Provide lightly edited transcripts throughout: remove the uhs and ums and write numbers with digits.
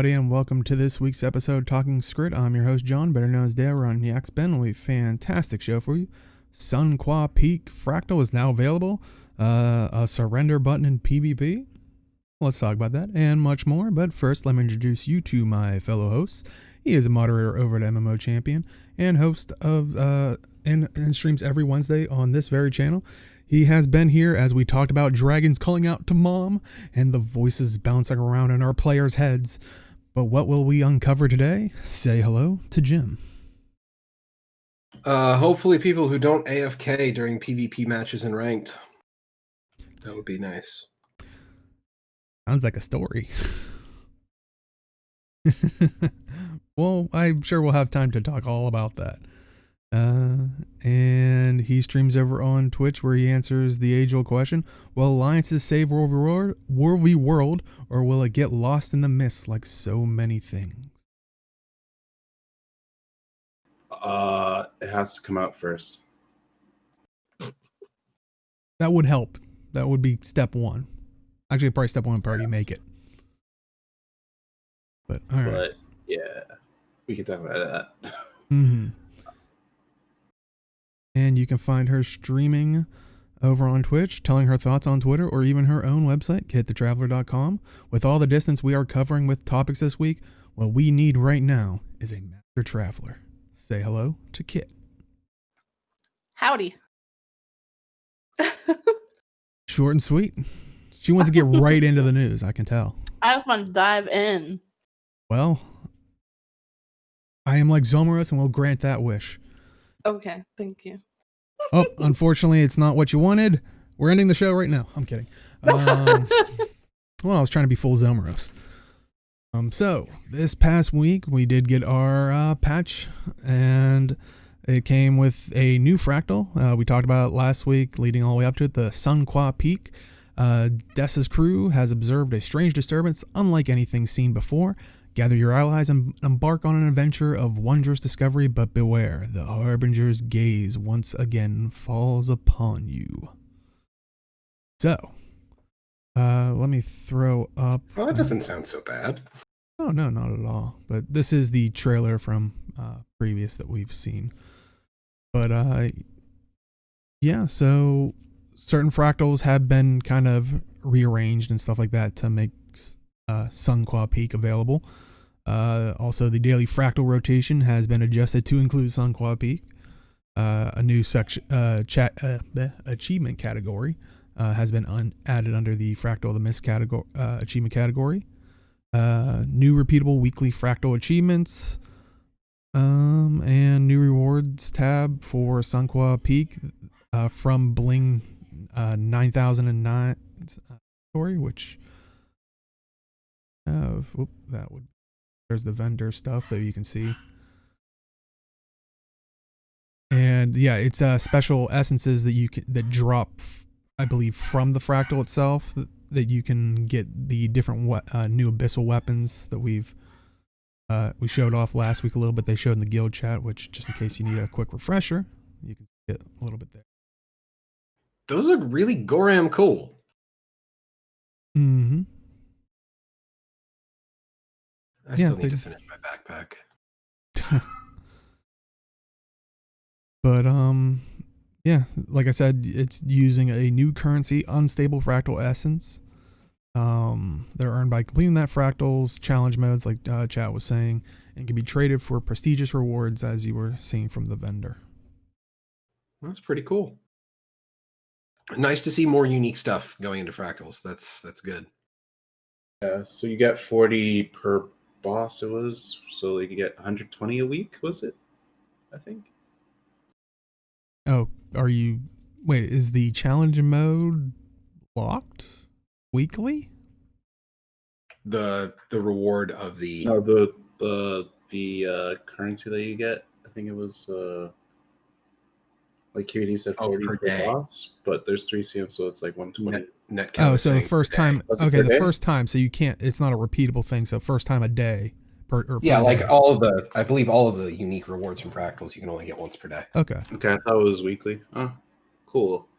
everybody, and welcome to this week's episode Talking Skritt. I'm your host, John, better known as Dale. We're on Yak's Ben. We have a fantastic show for you. Sunqua Peak Fractal is now available. A surrender button in PvP. Let's talk about that and much more. But first, let me introduce you to my fellow hosts. He is a moderator over at MMO Champion and host of and streams every Wednesday on this very channel. He has been here as we talked about dragons calling out to mom and the voices bouncing around in our players' heads. But what will we uncover today? Say hello to Jim. Hopefully people who don't AFK during PvP matches and ranked. That would be nice. Sounds like a story. Well, I'm sure we'll have time to talk all about that. And he streams over on Twitch where he answers the age-old question: will alliances save World v. World, or will it get lost in the mist like so many things? It has to come out first. That would help. That would be step one. Actually, probably step one, probably make it. But all right. But yeah, we can talk about that. Mm-hmm. And you can find her streaming over on Twitch, telling her thoughts on Twitter, or even her own website, kitthetraveler.com. With all the distance we are covering with topics this week, what we need right now is a master traveler. Say hello to Kit. Howdy. Short and sweet. She wants to get right into the news, I can tell. I just want to dive in. Well, I am like Zomaros and will grant that wish. Okay, thank you. Oh, unfortunately, it's not what you wanted. We're ending the show right now. I'm kidding. Well, I was trying to be full Zomaros. So this past week we did get our patch, and it came with a new Fractal. We talked about it last week, leading all the way up to it, the Sunqua Peak. Dessa's crew has observed a strange disturbance unlike anything seen before. Gather your allies and embark on an adventure of wondrous discovery, but beware, the Harbinger's gaze once again falls upon you. So, let me throw up... Well, that doesn't sound so bad. Oh, no, not at all. But this is the trailer from previous that we've seen. But, yeah, so certain fractals have been kind of rearranged and stuff like that to make Sunqua Peak available. Also, the daily fractal rotation has been adjusted to include Sunqua Peak. A new section, achievement category has been added under the Fractal of the Mist category, achievement category. New repeatable weekly fractal achievements, and new rewards tab for Sunqua Peak from Bling 9009 category, which that would, there's the vendor stuff that you can see. And yeah, it's special essences that you can, that drop, I believe, from the fractal itself, that you can get the different new abyssal weapons that we showed off last week a little bit. They showed in the guild chat, which, just in case you need a quick refresher, you can get a little bit there. Those look really goddamn cool. Mm-hmm. I still need to finish my backpack. But yeah, like I said, it's using a new currency, unstable fractal essence. They're earned by completing that fractals challenge modes, like chat was saying, and can be traded for prestigious rewards, as you were seeing from the vendor. That's pretty cool. Nice to see more unique stuff going into fractals. That's good. Yeah, so you get 40 per boss. It was so you get 120 a week. Was it? I think. Oh, wait, is the challenge mode locked weekly? The reward of the the currency that you get. I think it was like QED said 40 per boss, but there's 3 CM, so it's like 120 net count. Oh, so the first time. Okay, the first time, so you can't. It's not a repeatable thing. So first time a day. Yeah, like all of the, I believe all of the unique rewards from fractals you can only get once per day. Okay. I thought it was weekly. Oh, cool.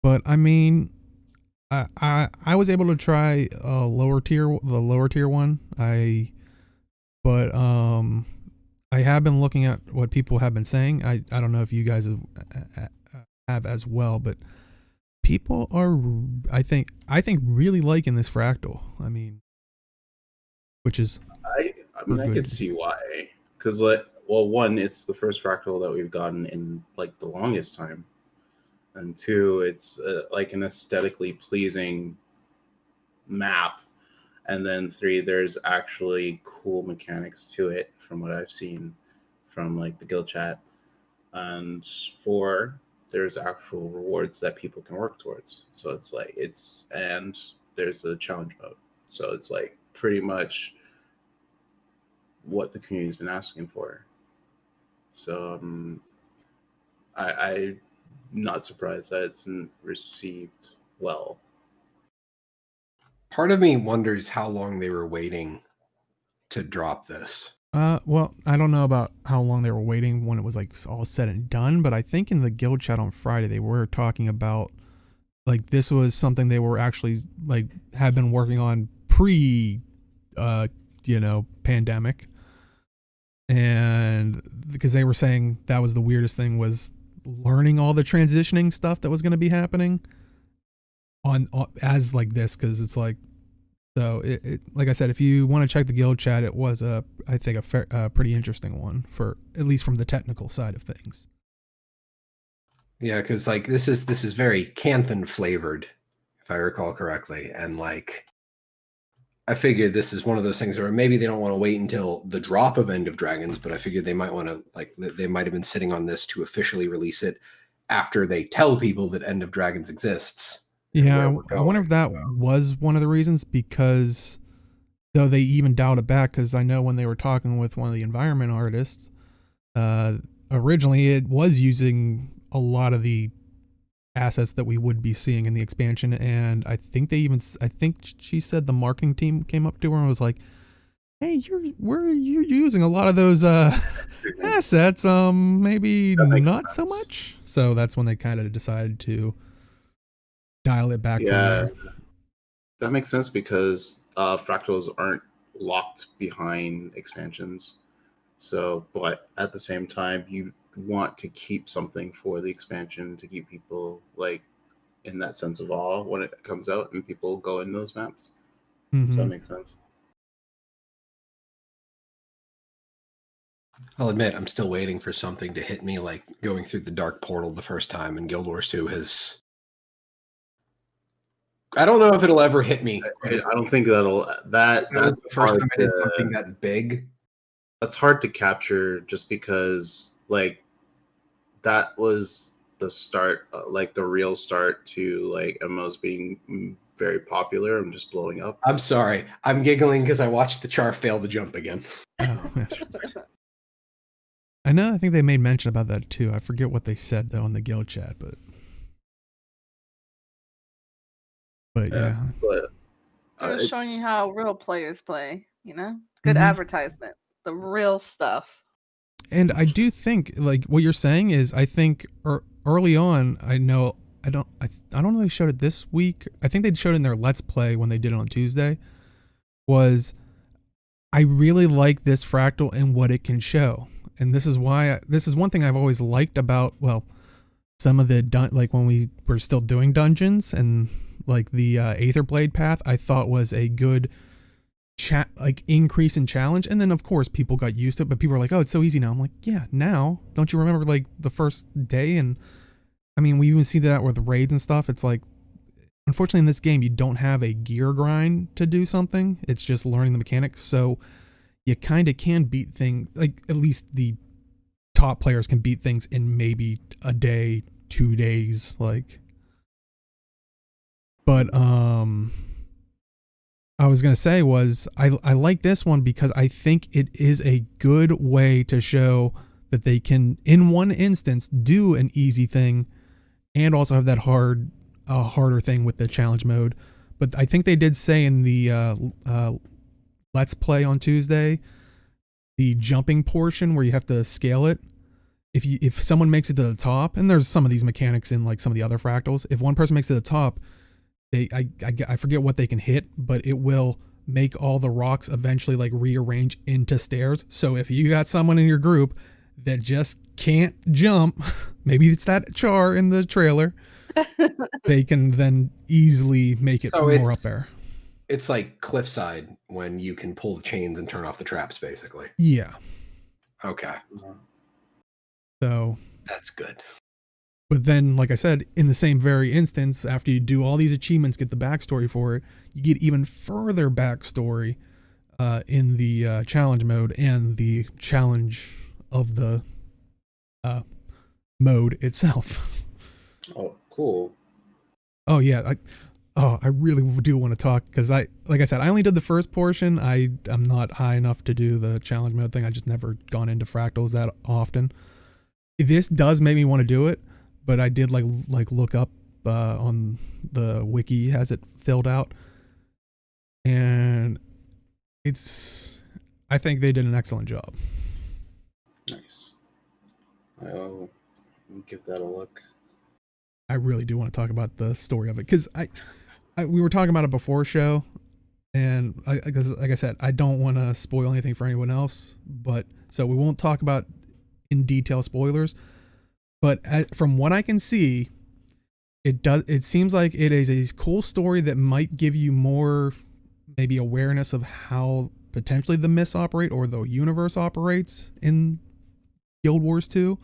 But I mean, I was able to try the lower tier one. But I have been looking at what people have been saying. I don't know if you guys have as well, but people are I think really liking this fractal. I mean, which is I mean, I could see why. Because, like, well, one, it's the first fractal that we've gotten in like the longest time, and two, it's like an aesthetically pleasing map, and then three, there's actually cool mechanics to it from what I've seen from like the guild chat, and four, there's actual rewards that people can work towards. So it's like and there's a challenge mode, so it's like pretty much what the community's been asking for. So I'm not surprised that it's received well. Part of me wonders how long they were waiting to drop this. Well, I don't know about how long they were waiting when it was like all said and done, but I think in the guild chat on Friday they were talking about like this was something they were actually like had been working on pre pandemic. And because they were saying that was the weirdest thing was learning all the transitioning stuff that was going to be happening on as like this, because it's like, so it like I said, if you want to check the guild chat, it was I think a pretty interesting one, for at least from the technical side of things. Yeah, because like this is very Canthan flavored, if I recall correctly, and like I figured this is one of those things where maybe they don't want to wait until the drop of End of Dragons, but I figured they might want to, like, they might have been sitting on this to officially release it after they tell people that End of Dragons exists. Yeah, I wonder if that was one of the reasons, because though they even dialed it back, because I know when they were talking with one of the environment artists, originally it was using a lot of the assets that we would be seeing in the expansion, and I think she said the marketing team came up to her and was like, hey, you're using a lot of those assets, maybe not so much. So that's when they kind of decided to dial it back. Yeah, from there. That makes sense, because fractals aren't locked behind expansions. So, but at the same time, you want to keep something for the expansion to keep people like in that sense of awe when it comes out and people go in those maps. So that makes sense. I'll admit, I'm still waiting for something to hit me, like going through the dark portal the first time in Guild Wars 2 has... I don't know if it'll ever hit me. I don't think that's the first time I did something that big. That's hard to capture, just because like that was the start, like the real start to like MMOs being very popular and just blowing up. I'm sorry. I'm giggling because I watched the Char fail to jump again. Oh, I know. I think they made mention about that too. I forget what they said though in the guild chat, but yeah. But it's showing you how real players play. You know, good advertisement. The real stuff. And I do think, like, what you're saying is, I think early on, I don't know if they showed it this week. I think they showed it in their Let's Play when they did it on Tuesday. Was I really like this fractal and what it can show, and this is why this is one thing I've always liked about, well, some of the like when we were still doing dungeons, and like the Aetherblade path, I thought was a good like increase in challenge. And then of course people got used to it, but people were like, oh, it's so easy now. I'm like, yeah, now don't you remember like the first day? And I mean, we even see that with raids and stuff. It's like, unfortunately in this game you don't have a gear grind to do something. It's just learning the mechanics, so you kind of can beat things, like at least the top players can beat things in maybe a day, 2 days, like. But I was going to say was I like this one because I think it is a good way to show that they can, in one instance, do an easy thing and also have that harder thing with the challenge mode. But I think they did say in the Let's Play on Tuesday, the jumping portion where you have to scale it, if someone makes it to the top, and there's some of these mechanics in like some of the other fractals, if one person makes it to the top, I forget what they can hit, but it will make all the rocks eventually like rearrange into stairs. So if you got someone in your group that just can't jump, maybe it's that char in the trailer, they can then easily make it more up there. It's like cliffside when you can pull the chains and turn off the traps, basically. Yeah. Okay. So that's good. But then, like I said, in the same very instance, after you do all these achievements, get the backstory for it, you get even further backstory in the challenge mode and the challenge of the mode itself. Oh, cool. Oh yeah, I really do want to talk because like I said, I only did the first portion. I'm not high enough to do the challenge mode thing. I just never gone into fractals that often. This does make me want to do it. But I did like look up on the wiki, has it filled out, and I think they did an excellent job. Nice. I'll give that a look. I really do want to talk about the story of it because we were talking about it before show, and because like I said, I don't want to spoil anything for anyone else, but so we won't talk about in detail spoilers. But from what I can see, it seems like it is a cool story that might give you more maybe awareness of how potentially the myths operate or the universe operates in Guild Wars 2,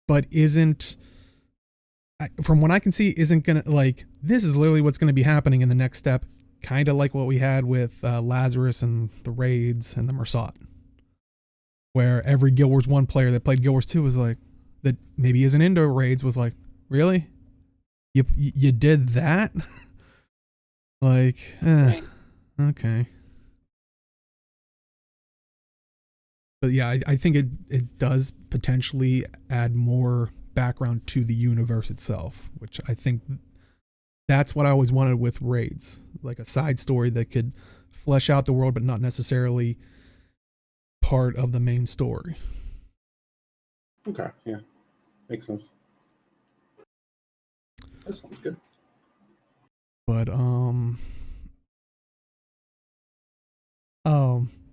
but isn't, from what I can see, isn't gonna, like, this is literally what's gonna be happening in the next step, kind of like what we had with Lazarus and the raids and the Mersat, where every Guild Wars 1 player that played Guild Wars 2 was like, that maybe isn't into raids, was like, really? You did that? Like, Right. Okay. But yeah, I think it does potentially add more background to the universe itself, which I think that's what I always wanted with raids, like a side story that could flesh out the world, but not necessarily part of the main story. Okay, yeah. Makes sense. That sounds good. But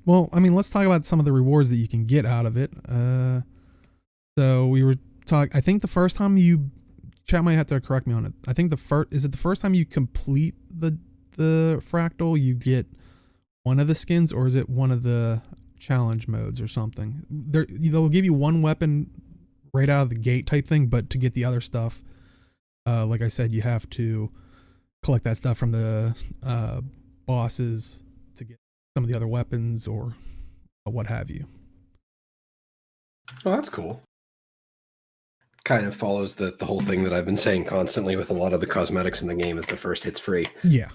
well, I mean, let's talk about some of the rewards that you can get out of it. So we were talking, I think the first time chat might have to correct me on it. I think is it the first time you complete the fractal, you get one of the skins, or is it one of the challenge modes or something? They'll give you one weapon right out of the gate type thing, but to get the other stuff, like I said, you have to collect that stuff from the bosses to get some of the other weapons or what have you. Oh, that's cool. Kind of follows the whole thing that I've been saying constantly with a lot of the cosmetics in the game is the first hit's free. Yeah.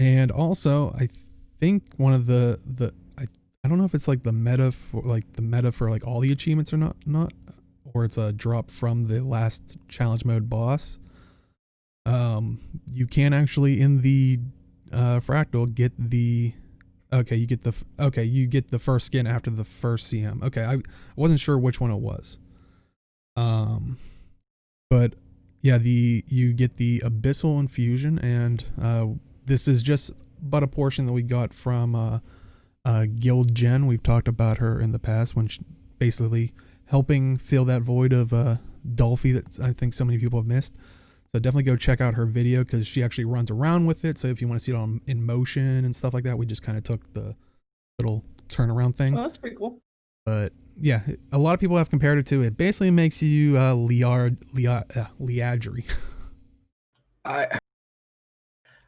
And also, I think one of the I don't know if it's like the meta for like all the achievements or not, or it's a drop from the last challenge mode boss. You can actually in the fractal get the you get the first skin after the first CM. Okay, I wasn't sure which one it was. But yeah, you get the Abyssal Infusion, and this is just but a portion that we got from Guild Jen. We've talked about her in the past when basically helping fill that void of Dolphy that I think so many people have missed. So definitely go check out her video because she actually runs around with it. So if you want to see it in motion and stuff like that, we just kind of took the little turnaround thing. Oh, that's pretty cool. But yeah, a lot of people have compared it to it. Basically makes you Liadry.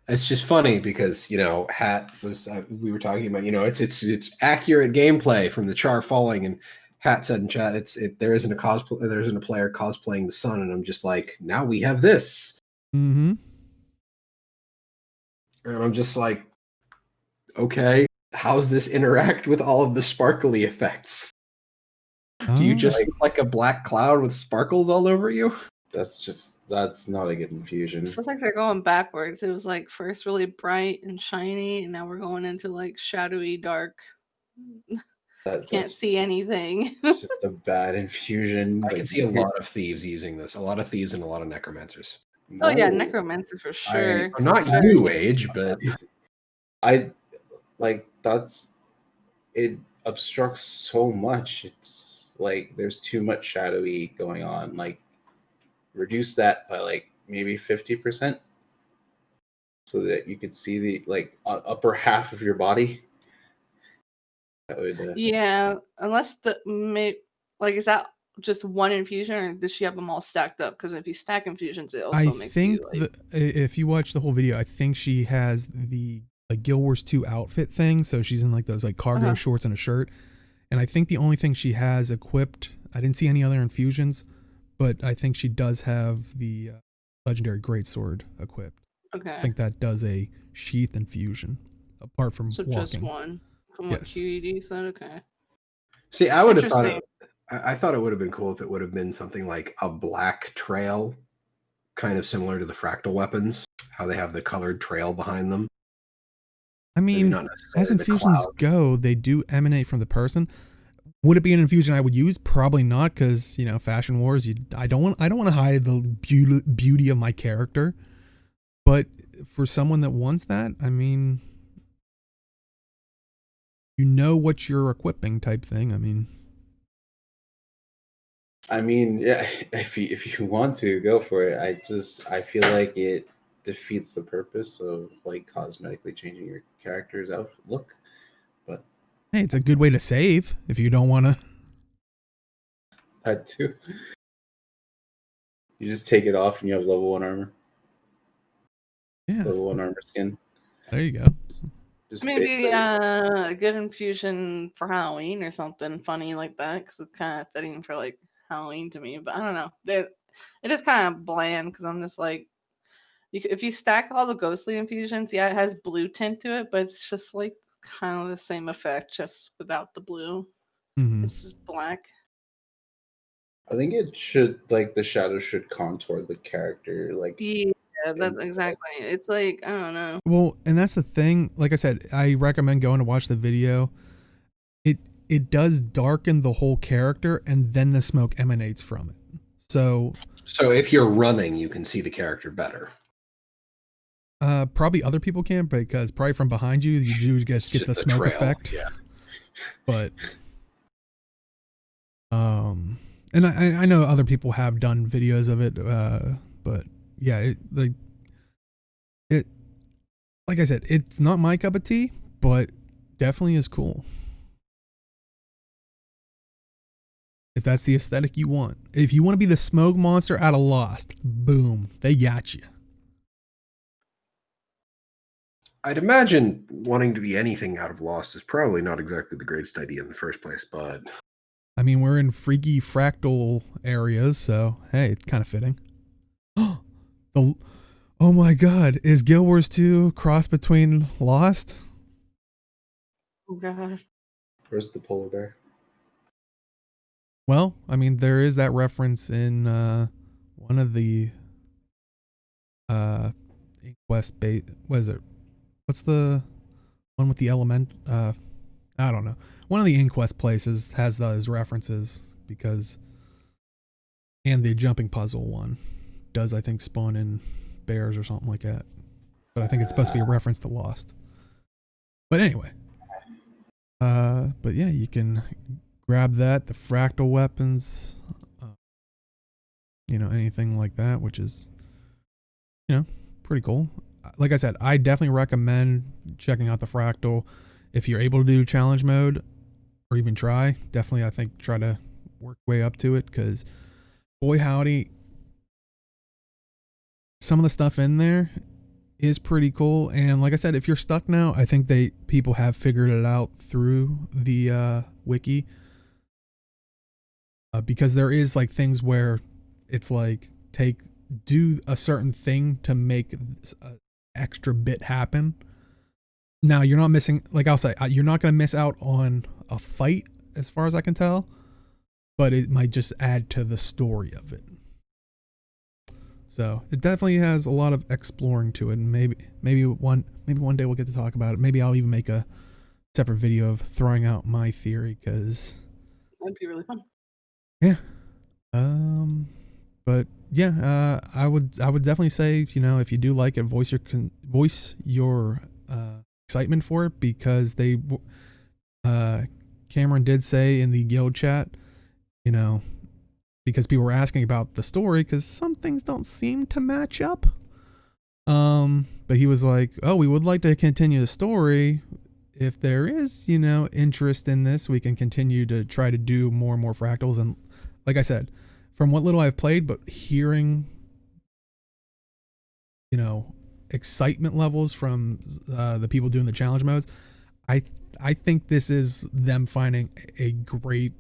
It's just funny because, Hat was, we were talking about, it's accurate gameplay from the char falling, and Hat said in chat, there isn't a player cosplaying the sun, and I'm just like, now we have this. Mm-hmm. And I'm just like, okay, how's this interact with all of the sparkly effects? Do you just look like a black cloud with sparkles all over you? That's not a good infusion. It feels like they're going backwards. It was like first really bright and shiny, and now we're going into like shadowy, dark. Can't see anything. It's just a bad infusion. I can see a lot of thieves using this. A lot of thieves and a lot of necromancers. Oh yeah, No, necromancer for sure. Not new age, but I like that's it obstructs so much. It's like there's too much shadowy going on. Like reduce that by like maybe 50% so that you could see the like upper half of your body. That would Yeah, unless like is that just one infusion, or does she have them all stacked up? Because if you stack infusions, it also I makes think you like. if you watch the whole video, I think she has the like Guild Wars 2 outfit thing. So she's in like those like cargo shorts and a shirt. And I think the only thing she has equipped, I didn't see any other infusions, but I think she does have the legendary greatsword equipped. Okay. I think that does a sheath infusion apart from So walking. just one. From what QED said, okay. See, I would have thought I thought it would have been cool if it would have been something like a black trail, kind of similar to the fractal weapons, how they have the colored trail behind them. I mean, as infusions go, they do emanate from the person. Would it be an infusion I would use? Probably not, because you know, Fashion Wars. I don't want to hide the beauty of my character. But for someone that wants that, I mean, you know what you're equipping, type thing. I mean, yeah. If you want to go for it, I feel like it defeats the purpose of like cosmetically changing your character's outfit look. But hey, it's a good way to save if you don't want to. That too. You just take it off and you have level 1 armor. Yeah. Level 1 armor skin. There you go. Just maybe a good infusion for Halloween or something funny like that, because it's kind of fitting for like Halloween to me. But I don't know. It is kind of bland because I'm just like, if you stack all the ghostly infusions, yeah, it has blue tint to it, but it's just like kind of the same effect, just without the blue. Mm-hmm. It's just black. I think it should, like, the shadow should contour the character, like. Yeah, that's exactly. It's like, I don't know. Well, and that's the thing. Like I said, I recommend going to watch the video. It does darken the whole character, and then the smoke emanates from it. So if you're running, you can see the character better. Probably other people can, because probably from behind you, you do just get the smoke effect. Yeah. But and I know other people have done videos of it, but yeah, like I said, it's not my cup of tea, but definitely is cool. If that's the aesthetic you want. If you want to be the smoke monster out of Lost, boom, they got you. I'd imagine wanting to be anything out of Lost is probably not exactly the greatest idea in the first place, but I mean, we're in freaky fractal areas, so hey, it's kind of fitting. Oh my god, is Guild Wars 2 cross between Lost? Oh god. Where's the polar bear? Well, I mean, there is that reference in one of the Inquest bait. What is it? What's the one with the element? I don't know. One of the Inquest places has those references because, and the jumping puzzle one does, I think, spawn in bears or something like that. But I think it's supposed to be a reference to Lost. But anyway, but yeah, you can grab that, the fractal weapons, you know, anything like that, which is, you know, pretty cool. Like I said, I definitely recommend checking out the fractal if you're able to do challenge mode, or even try. Definitely, I think, try to work way up to it, because boy howdy, some of the stuff in there is pretty cool. And like I said, if you're stuck now, I think people have figured it out through the wiki. Because there is like things where it's like do a certain thing to make an extra bit happen. Now you're not missing, like I'll say, you're not going to miss out on a fight as far as I can tell, but it might just add to the story of it. So it definitely has a lot of exploring to it, and maybe one day we'll get to talk about it. Maybe I'll even make a separate video of throwing out my theory, because that'd be really fun. Yeah. But yeah, I would definitely say, you know, if you do like it, voice your excitement for it, because they Cameron did say in the guild chat, you know, because people were asking about the story, because some things don't seem to match up. But he was like, oh, we would like to continue the story. If there is, you know, interest in this, we can continue to try to do more and more fractals. And like I said, from what little I've played, but hearing, you know, excitement levels from the people doing the challenge modes, I think this is them finding a great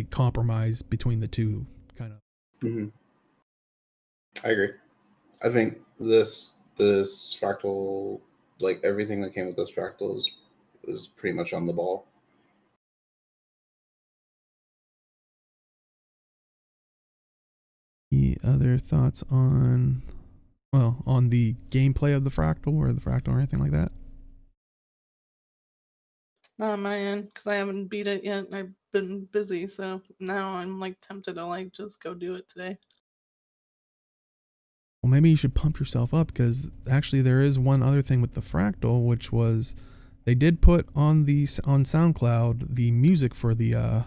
compromise between the two, kind of. Mm-hmm. I agree. I think this fractal, like everything that came with this fractal, is pretty much on the ball. Any other thoughts on the gameplay of the fractal or anything like that? Not on my end, because I haven't beat it yet. I've been busy, so now I'm like tempted to like just go do it today. Well, maybe you should pump yourself up, because actually there is one other thing with the fractal, which was they did put on SoundCloud the music for the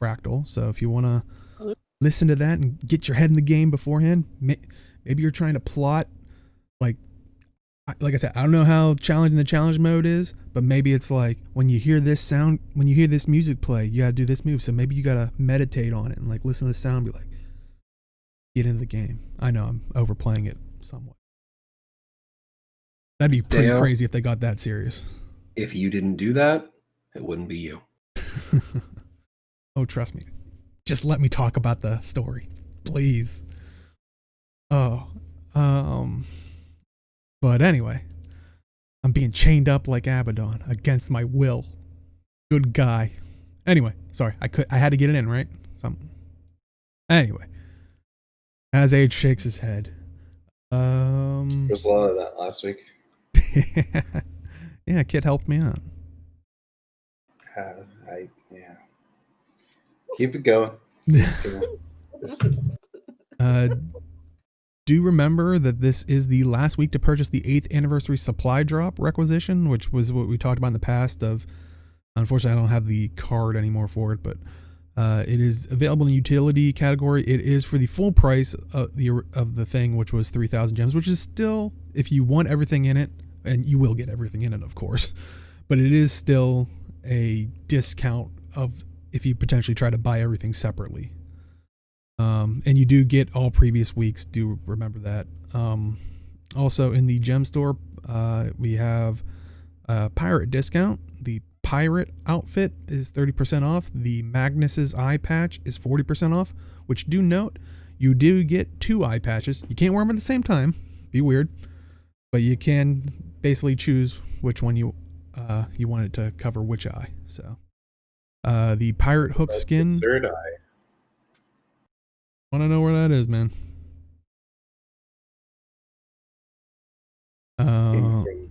fractal. So if you want to listen to that and get your head in the game beforehand, maybe you're trying to plot, like I said, I don't know how challenging the challenge mode is, but maybe it's like when you hear this music play, you gotta do this move. So maybe you gotta meditate on it and like listen to the sound and be like, get into the game. I know I'm overplaying it somewhat. That'd be pretty crazy if they got that serious. If you didn't do that, it wouldn't be you. Oh, trust me. Just let me talk about the story, please. Oh, but anyway, I'm being chained up like Abaddon against my will. Good guy. Anyway, sorry, I had to get it in, right? Anyway, as Age shakes his head. There's a lot of that last week. Yeah, Kid helped me out. Yeah. Keep it going. Do remember that this is the last week to purchase the 8th anniversary supply drop requisition, which was what we talked about in the past. Unfortunately, I don't have the card anymore for it, but it is available in the utility category. It is for the full price of the thing, which was 3,000 gems, which is still, if you want everything in it, and you will get everything in it, of course, but it is still a discount of if you potentially try to buy everything separately. And you do get all previous weeks. Do remember that. Also in the Gemstore, we have a pirate discount. The pirate outfit is 30% off. The Magnus's eye patch is 40% off, which do note, you do get 2 eye patches. You can't wear them at the same time. Be weird. But you can basically choose which one you want it to cover which eye. So the pirate hook skin. The third eye. Want to know where that is, man? The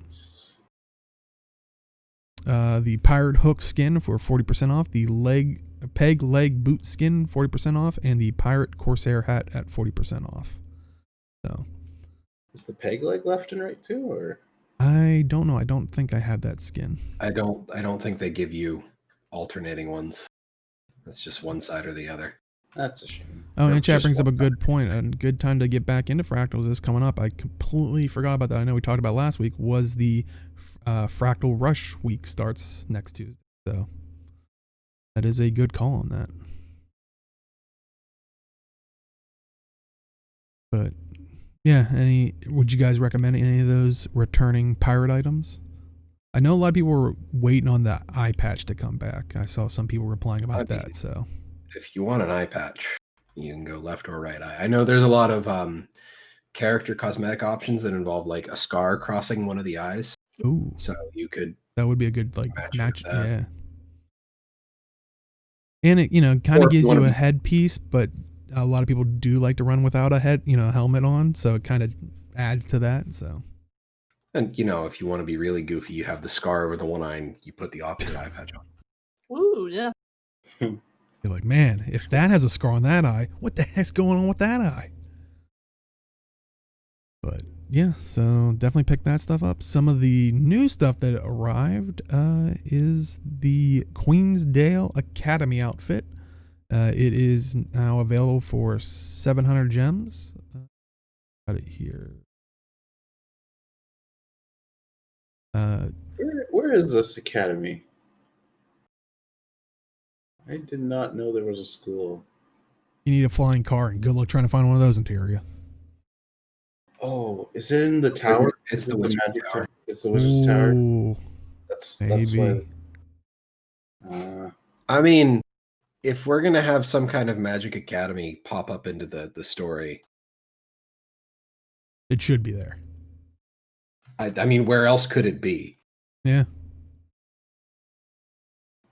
pirate hook skin for 40% off. The peg leg boot skin 40% off, and the pirate corsair hat at 40% off. So, is the peg leg left and right too, or? I don't know. I don't think I have that skin. I don't think they give you alternating ones. It's just one side or the other. That's a shame. Oh, and chat brings up a good point. A good time to get back into fractals is coming up. I completely forgot about that. I know we talked about last week. Was the Fractal Rush week starts next Tuesday. So that is a good call on that. But yeah, would you guys recommend any of those returning pirate items? I know a lot of people were waiting on the eye patch to come back. I saw some people replying about that. So if you want an eye patch, you can go left or right eye. I know there's a lot of character cosmetic options that involve like a scar crossing one of the eyes. Ooh. So you could. That would be a good match. Yeah. And it, kind of gives you a headpiece, but a lot of people do like to run without a helmet on, so it kind of adds to that. So. And if you want to be really goofy, you have the scar over the one eye and you put the opposite eye patch on. Ooh, yeah. You're like, man, if that has a scar on that eye, what the heck's going on with that eye? But yeah, so definitely pick that stuff up. Some of the new stuff that arrived is the Queensdale Academy outfit. It is now available for 700 gems. Got it here. Where is this academy? I did not know there was a school. You need a flying car, and good luck trying to find one of those in Tyria. Oh, is it in the tower? It's the it Wizard's magic Tower. It's the Wizard's Tower. Ooh, That's maybe. why. I mean, if we're gonna have some kind of Magic Academy pop up into the story, It should be there. I mean, where else could it be? Yeah.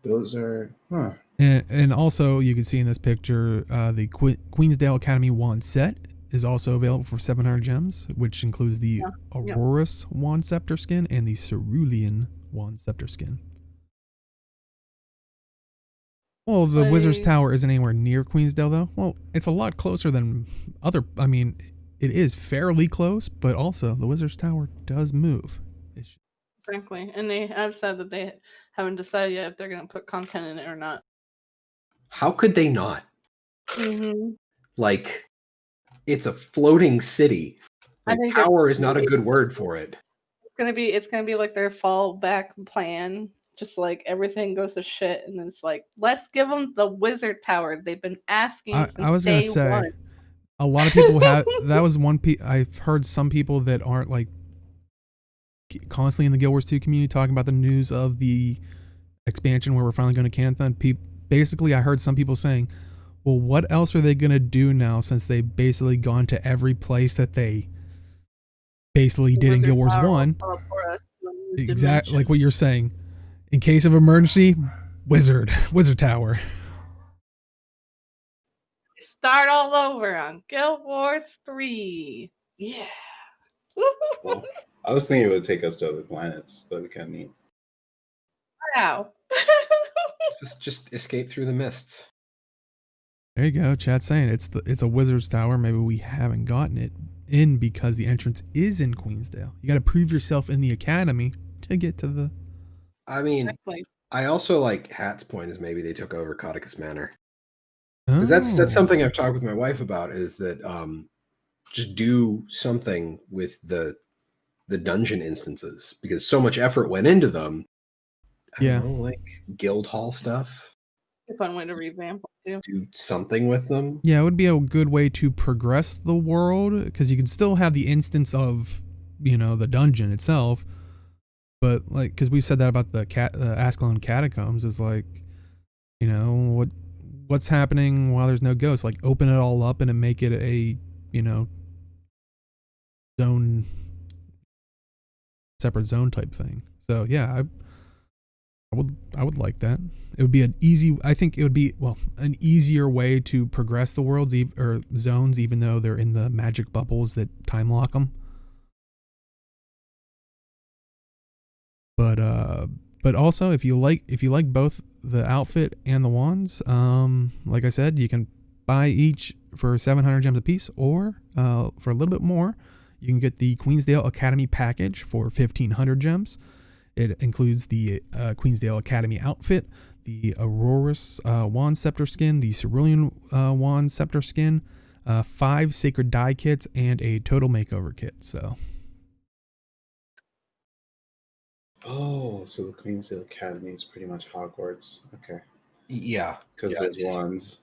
Those are And also, you can see in this picture, the Queensdale Academy wand set is also available for 700 gems, which includes the Aurorus wand scepter skin and the Cerulean wand scepter skin. Well, the Wizard's Tower isn't anywhere near Queensdale, though. Well, it's a lot closer than other... I mean, it is fairly close, but also the Wizard's Tower does move. Frankly, and they have said that they haven't decided yet if they're going to put content in it or not. How could they not? Mm-hmm. Like, it's a floating city. Like, power is not a good word for it. It's gonna be like their fallback plan. Just like everything goes to shit, and it's like, let's give them the Wizard Tower. They've been asking since I was gonna day say, one. a lot of people have. That was one. I've heard some people that aren't like constantly in the Guild Wars 2 community talking about the news of the expansion where we're finally going to Cantha. Basically, I heard some people saying, well, what else are they going to do now since they've basically gone to every place that they basically did in Guild Wars 1? Exactly like what you're saying. In case of emergency, Wizard Tower. Start all over on Guild Wars 3. Yeah. Well, I was thinking it would take us to other planets. That'd be kind of neat. Wow. just escape through the mists. There you go. Chat's saying it's a Wizard's Tower. Maybe we haven't gotten it in because the entrance is in Queensdale. You got to prove yourself in the academy to get to the... I mean, I also like Hat's point is maybe they took over Codicus Manor. Because that's something I've talked with my wife about, is that just do something with the dungeon instances, because so much effort went into them. I don't know, like guild hall stuff. A fun way to revamp it too. Do something with them. Yeah, it would be a good way to progress the world, because you can still have the instance of, the dungeon itself. But like, because we've said that about the Ascalon catacombs, is like, what's happening while there's no ghosts? Like, open it all up and make it a separate zone type thing. So yeah, I would like that. It would be I think it would be an easier way to progress the worlds or zones, even though they're in the magic bubbles that time lock them. But also, if you like both the outfit and the wands, like I said, you can buy each for 700 gems a piece, or for a little bit more, you can get the Queensdale Academy package for 1,500 gems. It includes the Queensdale Academy outfit, the Aurorus wand scepter skin, the Cerulean wand scepter skin, 5 sacred die kits, and a total makeover kit. So. Oh, so the Queensdale Academy is pretty much Hogwarts. Okay. Yeah, because there's wands.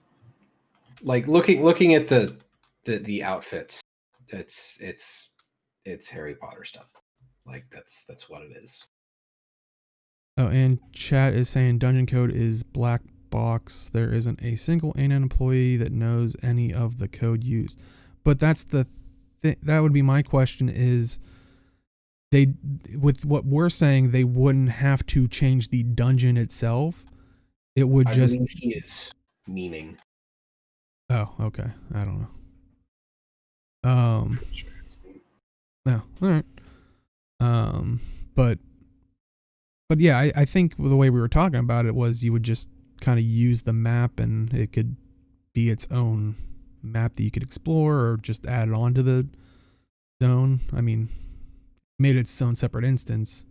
Like looking at the outfits, it's Harry Potter stuff. Like that's what it is. Oh, and chat is saying dungeon code is black box. There isn't a single ANN employee that knows any of the code used. But that's that would be my question is, with what we're saying, they wouldn't have to change the dungeon itself. It would just... believe he is meaning. Oh, okay. I don't know. No, all right. But yeah, I think the way we were talking about it was you would just kind of use the map and it could be its own map that you could explore or just add it on to the zone. I mean, made its own separate instance.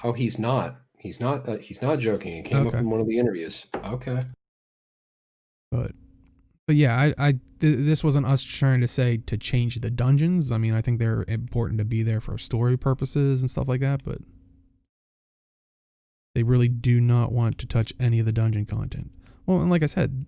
Oh, he's not. He's not joking. It came up in one of the interviews. Okay. But yeah, this wasn't us trying to say to change the dungeons. I mean, I think they're important to be there for story purposes and stuff like that, but they really do not want to touch any of the dungeon content. Well, and like I said,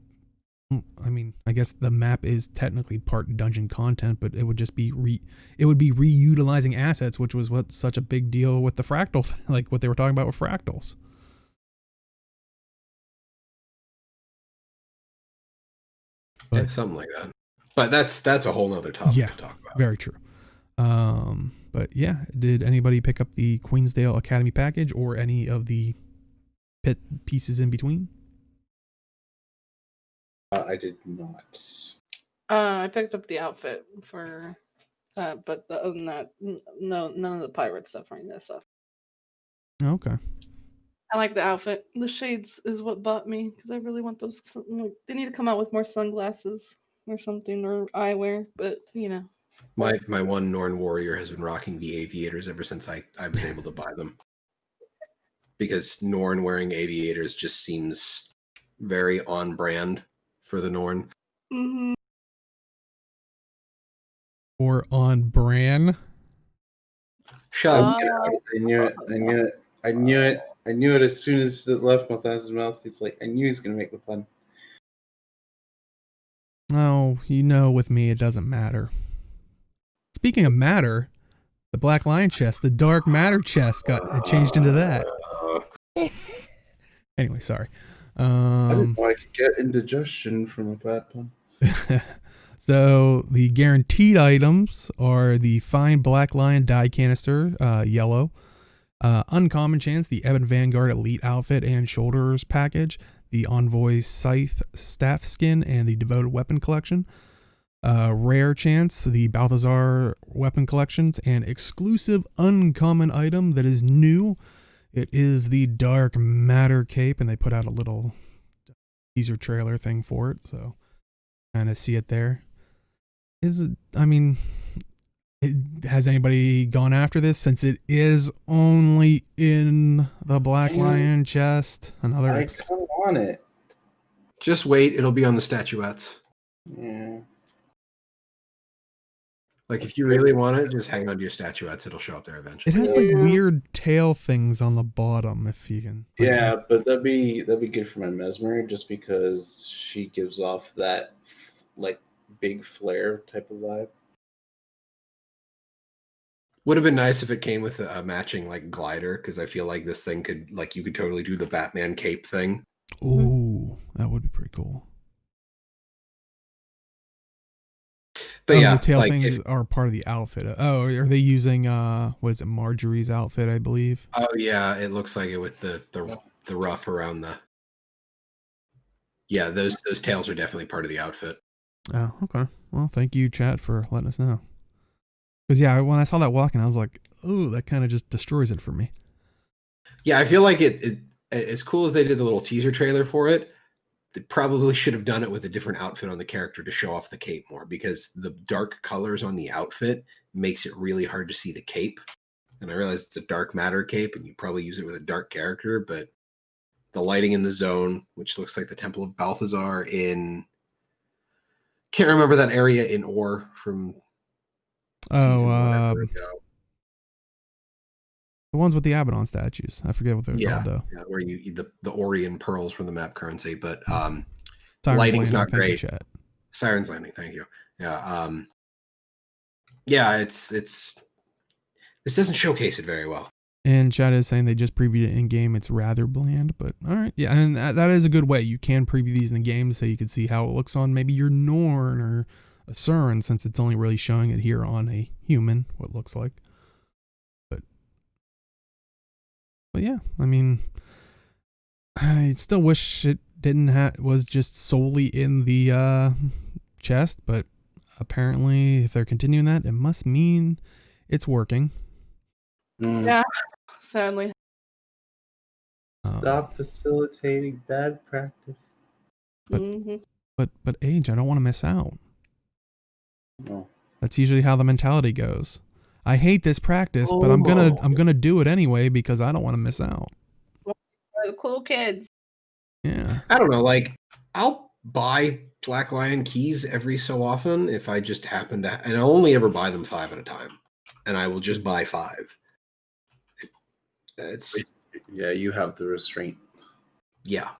I mean, I guess the map is technically part dungeon content, but it would just be reutilizing assets, which was what's such a big deal with the Fractal, like what they were talking about with Fractals. But, yeah, something like that. But that's a whole nother topic to talk about. Very true. But yeah, did anybody pick up the Queensdale Academy package or any of the pit pieces in between? I did not. I picked up the outfit for, but other than that, no, none of the pirate stuff or any of that stuff. Okay. I like the outfit. The shades is what bought me because I really want those. Like, they need to come out with more sunglasses or something or eyewear, but you know. My one Norn warrior has been rocking the aviators ever since I was able to buy them. Because Norn wearing aviators just seems very on brand for the Norn. Mm-hmm. Or on brand. Shut up. I knew it as soon as it left Matthias's mouth. He's like, I knew he was going to make the pun. Oh, you know, with me, it doesn't matter. Speaking of matter, the Black Lion chest, the Dark Matter chest got changed into that. Anyway, sorry. I didn't know I could get indigestion from a bad pun. So the guaranteed items are the Fine Black Lion die canister, yellow. Uncommon chance, the Ebon Vanguard Elite outfit and shoulders package. The Envoy Scythe staff skin and the Devoted weapon collection. Rare chance, the Balthazar weapon collections, and exclusive uncommon item that is new. It is the Dark Matter cape, and they put out a little teaser trailer thing for it, so kind of see it there. Has anybody gone after this since it is only in the Black Lion chest? I don't want it. Just wait, it'll be on the statuettes. Yeah. Like, if you really want it, just hang on to your statuettes. It'll show up there eventually. It has like weird tail things on the bottom, if you can. Yeah, but that'd be good for my Mesmer, just because she gives off that like big flare type of vibe. Would have been nice if it came with a matching like glider, because I feel like this thing could, like, you could totally do the Batman cape thing. Ooh, that would be pretty cool. But yeah, the tail like things are part of the outfit. Oh, are they using what is it, Marjorie's outfit, I believe? Oh yeah, it looks like it with the ruff around the. Yeah, those tails are definitely part of the outfit. Oh, okay. Well, thank you, chat, for letting us know. Because yeah, when I saw that walking, I was like, "Oh, that kind of just destroys it for me." Yeah, I feel like it as cool as they did the little teaser trailer for it. They probably should have done it with a different outfit on the character to show off the cape more, because the dark colors on the outfit makes it really hard to see the cape. And I realize it's a Dark Matter cape and you probably use it with a dark character, but the lighting in the zone, which looks like the Temple of Balthazar in, can't remember that area in Ore from season whatever ago. The ones with the Abaddon statues. I forget what they're called, though. Yeah, where you the Orion pearls from the map currency, but Siren's lighting's Landing, not thank great. you, chat. Siren's Landing, thank you. Yeah, yeah, it's this doesn't showcase it very well. And chat is saying they just previewed it in game. It's rather bland, but all right, yeah, and that is a good way. You can preview these in the game so you can see how it looks on maybe your Norn or a Surin, since it's only really showing it here on a human, what it looks like. But yeah, I mean, I still wish it was just solely in the chest, but apparently if they're continuing that, it must mean it's working. Yeah, sadly. Stop facilitating bad practice. But- Mhm. But Age, I don't want to miss out. No. That's usually how the mentality goes. I hate this practice, but I'm gonna do it anyway because I don't want to miss out. For the cool kids. Yeah. I don't know. Like, I'll buy Black Lion keys every so often if I just happen to, and I only ever buy them 5 at a time, and I will just buy 5. It's Yeah, you have the restraint. yeah.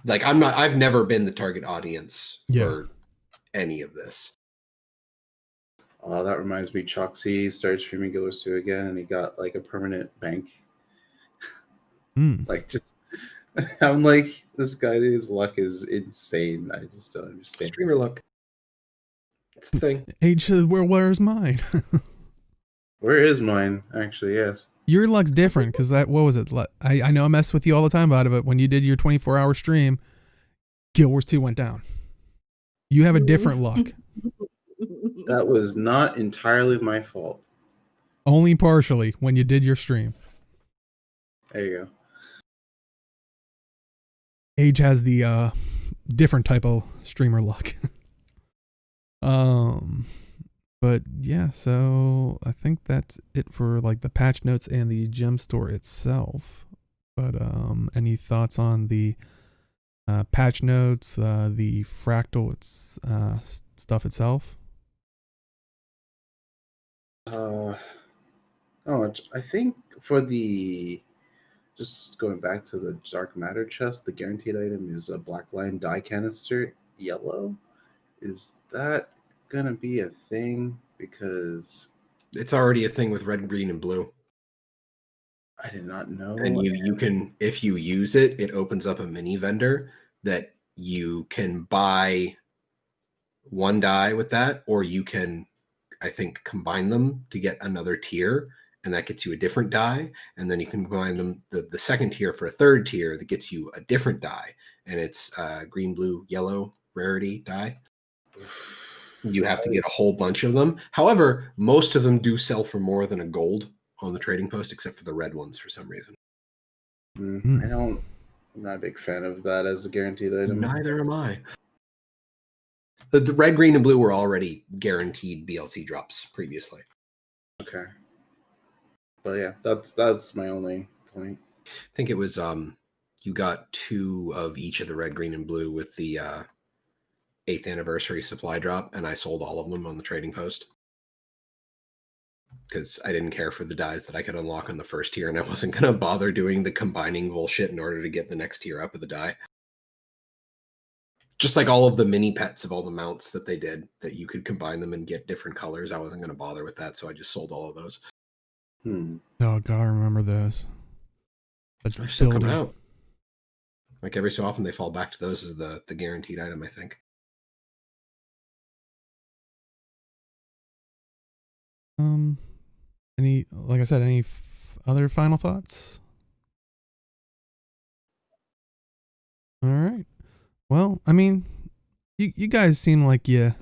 Like I've never been the target audience Yeah. for any of this. Oh, that reminds me. Choxy started streaming Guild Wars 2 again, and he got like a permanent bank. Mm. Like, just I'm like, this guy's luck is insane. I just don't understand. Streamer luck. It's the thing. Age, where's mine? Where is mine? Actually, yes. Your luck's different because what was it? I know I mess with you all the time about it, but when you did your 24-hour stream, Guild Wars 2 went down. You have a different luck. That was not entirely my fault. Only partially when you did your stream. There you go. Age has the different type of streamer luck. But yeah, so I think that's it for like the patch notes and the Gemstore itself. But any thoughts on the patch notes, the Fractal stuff itself? I think for the, just going back to the dark matter chest, the guaranteed item is a Black Lion die canister yellow. Is that gonna be a thing? Because It's already a thing with red, green, and blue. I did not know. And you can, if you use it, it opens up a mini vendor that you can buy one die with that, or you can, I think, combine them to get another tier, and that gets you a different die. And then you can combine them, the second tier for a third tier that gets you a different die. And it's green, blue, yellow rarity die. You have to get a whole bunch of them. However, most of them do sell for more than a gold on the trading post, except for the red ones for some reason. I'm not a big fan of that as a guaranteed item. Neither am I. The red, green, and blue were already guaranteed BLC drops previously. Okay. But yeah, that's my only point. I think it was you got 2 of each of the red, green, and blue with the 8th anniversary supply drop, and I sold all of them on the trading post because I didn't care for the dies that I could unlock on the first tier, and I wasn't going to bother doing the combining bullshit in order to get the next tier up of the die. Just like all of the mini pets of all the mounts that they did, that you could combine them and get different colors. I wasn't going to bother with that, so I just sold all of those. Oh God, I remember those. They're still coming out. Like every so often, they fall back to those as the guaranteed item, I think. Any, like I said, any other final thoughts? All right. Well, I mean, you guys seem like you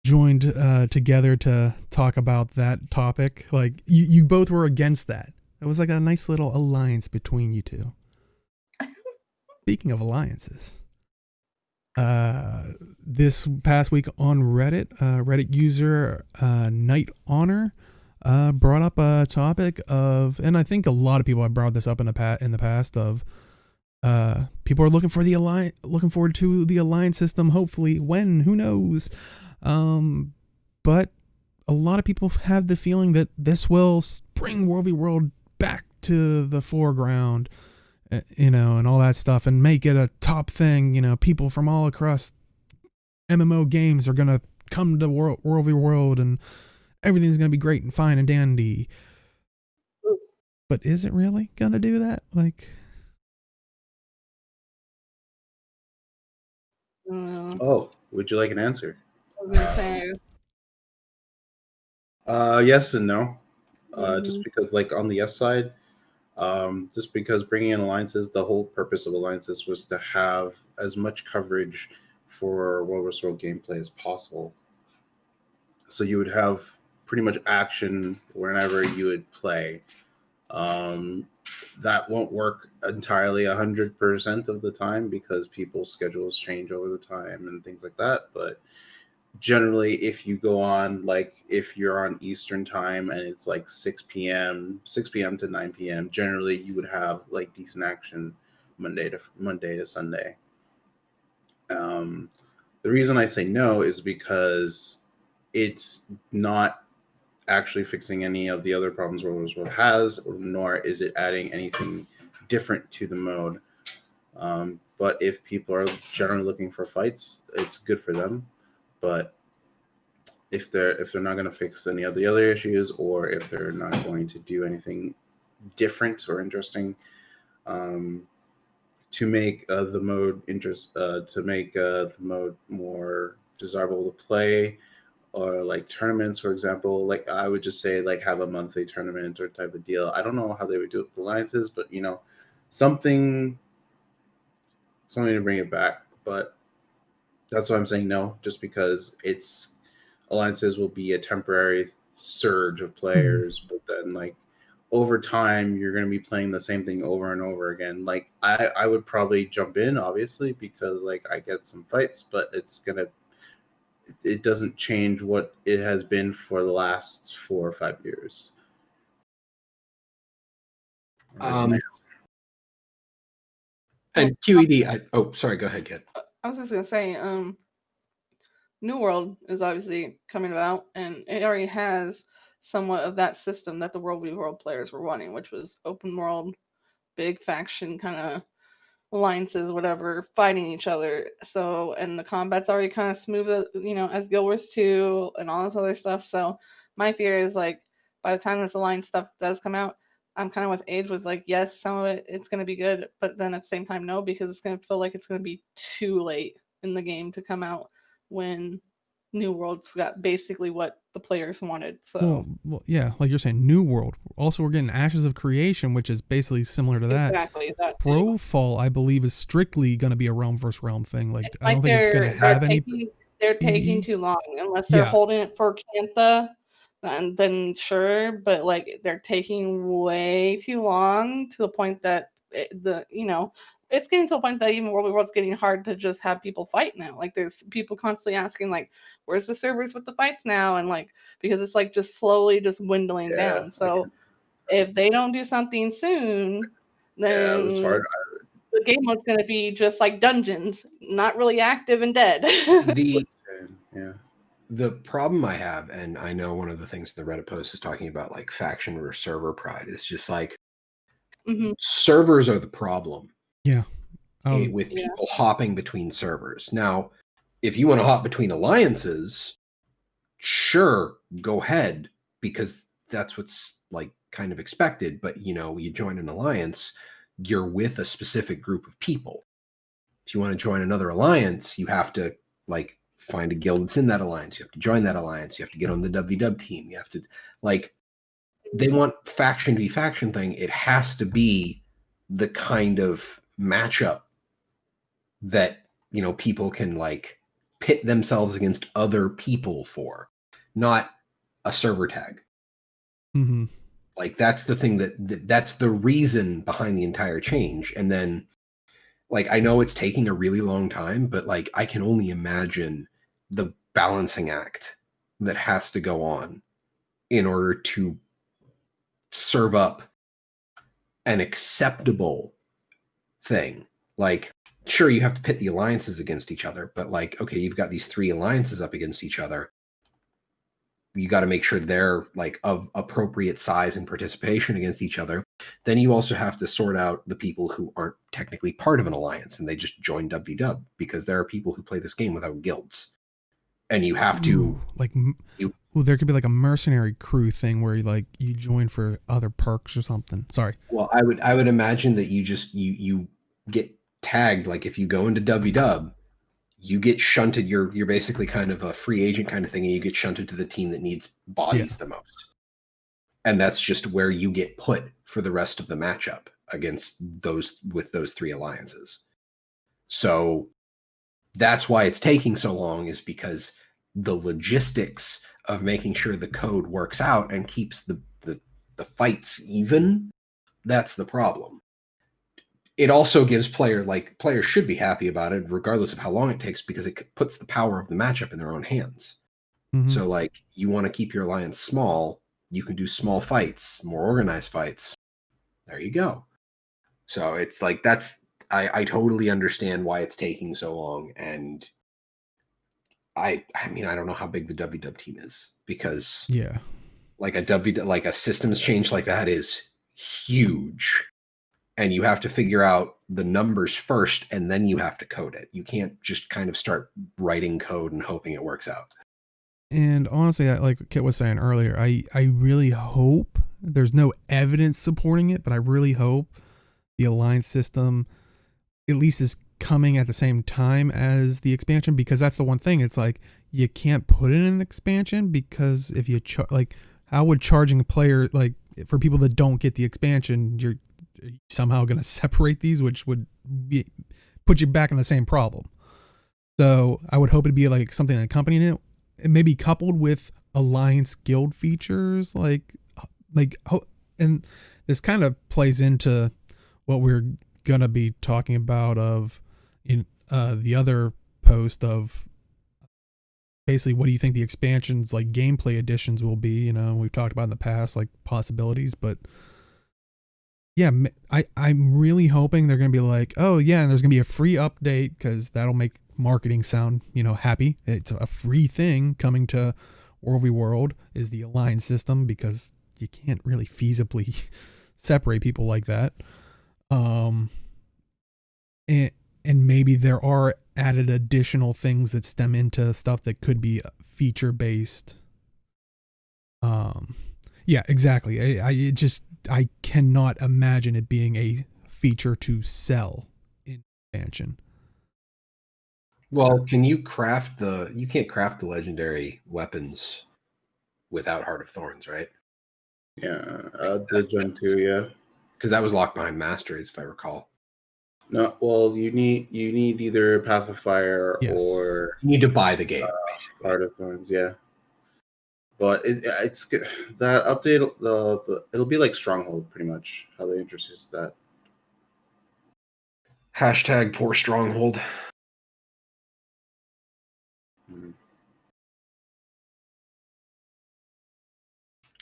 joined together to talk about that topic. Like you both were against that. It was like a nice little alliance between you two. Speaking of alliances, this past week on Reddit, Reddit user Night Honor brought up a topic of, and I think a lot of people have brought this up in the past of, people are looking forward to the alliance system. Hopefully, when, who knows? But a lot of people have the feeling that this will bring World v World back to the foreground, and all that stuff, and make it a top thing. People from all across MMO games are gonna come to World v World, and everything's gonna be great and fine and dandy. But is it really gonna do that? Like, Oh, would you like an answer? I was gonna say, Yes and no. Just because, like, on the yes side, just because bringing in alliances, the whole purpose of alliances was to have as much coverage for World vs. World gameplay as possible. So you would have pretty much action whenever you would play. that won't work entirely 100% of the time because people's schedules change over the time and things like that. But generally, if you go on, like if you're on Eastern time and it's like 6 p.m. to 9 p.m., generally you would have like decent action Monday to Sunday. The reason I say no is because it's not actually fixing any of the other problems World Wars World has, nor is it adding anything different to the mode. But if people are generally looking for fights, it's good for them. But if they're not going to fix any of the other issues, or if they're not going to do anything different or interesting to make the mode the mode more desirable to play, or like tournaments, for example, like I would just say like have a monthly tournament or type of deal. I don't know how they would do it with alliances, but you know, something to bring it back. But that's why I'm saying no, just because it's alliances will be a temporary surge of players, but then like over time you're going to be playing the same thing over and over again. Like I would probably jump in, obviously, because like I get some fights, but it doesn't change what it has been for the last 4 or 5 years. And QED, sorry, go ahead, Kid. I was just gonna say, New World is obviously coming about, and it already has somewhat of that system that the WvW players were wanting, which was open world, big faction kind of alliances, whatever, fighting each other. So, and the combat's already kind of smooth, you know, as Guild Wars 2 and all this other stuff. So my fear is like, by the time this alliance stuff does come out, I'm kind of with Age was like, yes, some of it's going to be good, but then at the same time, no, because it's going to feel like it's going to be too late in the game to come out when New World's got basically what the players wanted. So well, yeah, like you're saying, New World. Also, we're getting Ashes of Creation, which is basically similar to that. Exactly. That Profall, I believe, is strictly going to be a realm versus realm thing. Like I don't like think it's going to have any. They're taking too long unless they're holding it for Cantha, and then sure. But like they're taking way too long to the point that it's getting to a point that even World World's getting hard to just have people fight now. Like there's people constantly asking like, where's the servers with the fights now? And like because it's like just slowly just dwindling down. So if they don't do something soon, then the game mode's going to be just like dungeons, not really active and dead. The problem I have, and I know one of the things the Reddit post is talking about, like faction or server pride, is just like servers are the problem. Yeah. With people hopping between servers. Now, if you want to hop between alliances, sure, go ahead, because that's what's like kind of expected. But you know, you join an alliance, you're with a specific group of people. If you want to join another alliance, you have to like find a guild that's in that alliance. You have to join that alliance. You have to get on the WvW team. You have to like, they want faction v faction thing. It has to be the kind of matchup that, you know, people can like pit themselves against other people for, not a server tag. Like that's the thing that's the reason behind the entire change. And then like, I know it's taking a really long time, but like, I can only imagine the balancing act that has to go on in order to serve up an acceptable thing. Like, sure, you have to pit the alliances against each other, but like, okay, you've got these 3 alliances up against each other. You got to make sure they're like of appropriate size and participation against each other. Then you also have to sort out the people who aren't technically part of an alliance and they just join WvW, because there are people who play this game without guilds. And you have to there could be like a mercenary crew thing where you join for other perks or something. Sorry. Well, I would imagine that you get tagged. Like if you go into WvW, you get shunted. You're basically kind of a free agent kind of thing, and you get shunted to the team that needs bodies the most. And that's just where you get put for the rest of the matchup against those 3 alliances. So that's why it's taking so long, is because the logistics of making sure the code works out and keeps the fights even That's the problem. It also gives players should be happy about it, regardless of how long it takes, because it puts the power of the matchup in their own hands. Mhm. So, like, you want to keep your alliance small, you can do small fights, more organized fights. There you go. So it's like I totally understand why it's taking so long, and I mean, I don't know how big the WW team is, because Yeah. like a systems change like that is huge, and you have to figure out the numbers first, and then you have to code it. You can't just kind of start writing code and hoping it works out. And honestly, like Kit was saying earlier, I really hope, there's no evidence supporting it, but I really hope the Alliance system at least is coming at the same time as the expansion, because that's the one thing. It's like, you can't put it in an expansion, because if you like, how would charging a player, like, for people that don't get the expansion, you're somehow going to separate these, which would put you back in the same problem. So I would hope it'd be like something accompanying it. It may be coupled with Alliance guild features, and this kind of plays into what we're gonna be talking about in the other post of basically, what do you think the expansions, like gameplay additions, will be? You know, we've talked about in the past, like possibilities, but yeah, I'm really hoping they're gonna be like, oh yeah, and there's gonna be a free update, because that'll make marketing sound, happy. It's a free thing coming to WvW is the Alliance system, because you can't really feasibly separate people like that. And maybe there are added additional things that stem into stuff that could be feature based. Yeah, exactly. I cannot imagine it being a feature to sell in expansion. Well, you can't craft the legendary weapons without Heart of Thorns, right? Yeah, the Gen 2, yeah. Because that was locked behind masteries, if I recall. No, well, you need either Path of Fire, Yes. or you need to buy the game, basically. Heart of Thorns, yeah. But it's good. That update, it'll be like Stronghold, pretty much, how they introduced that. Hashtag poor Stronghold.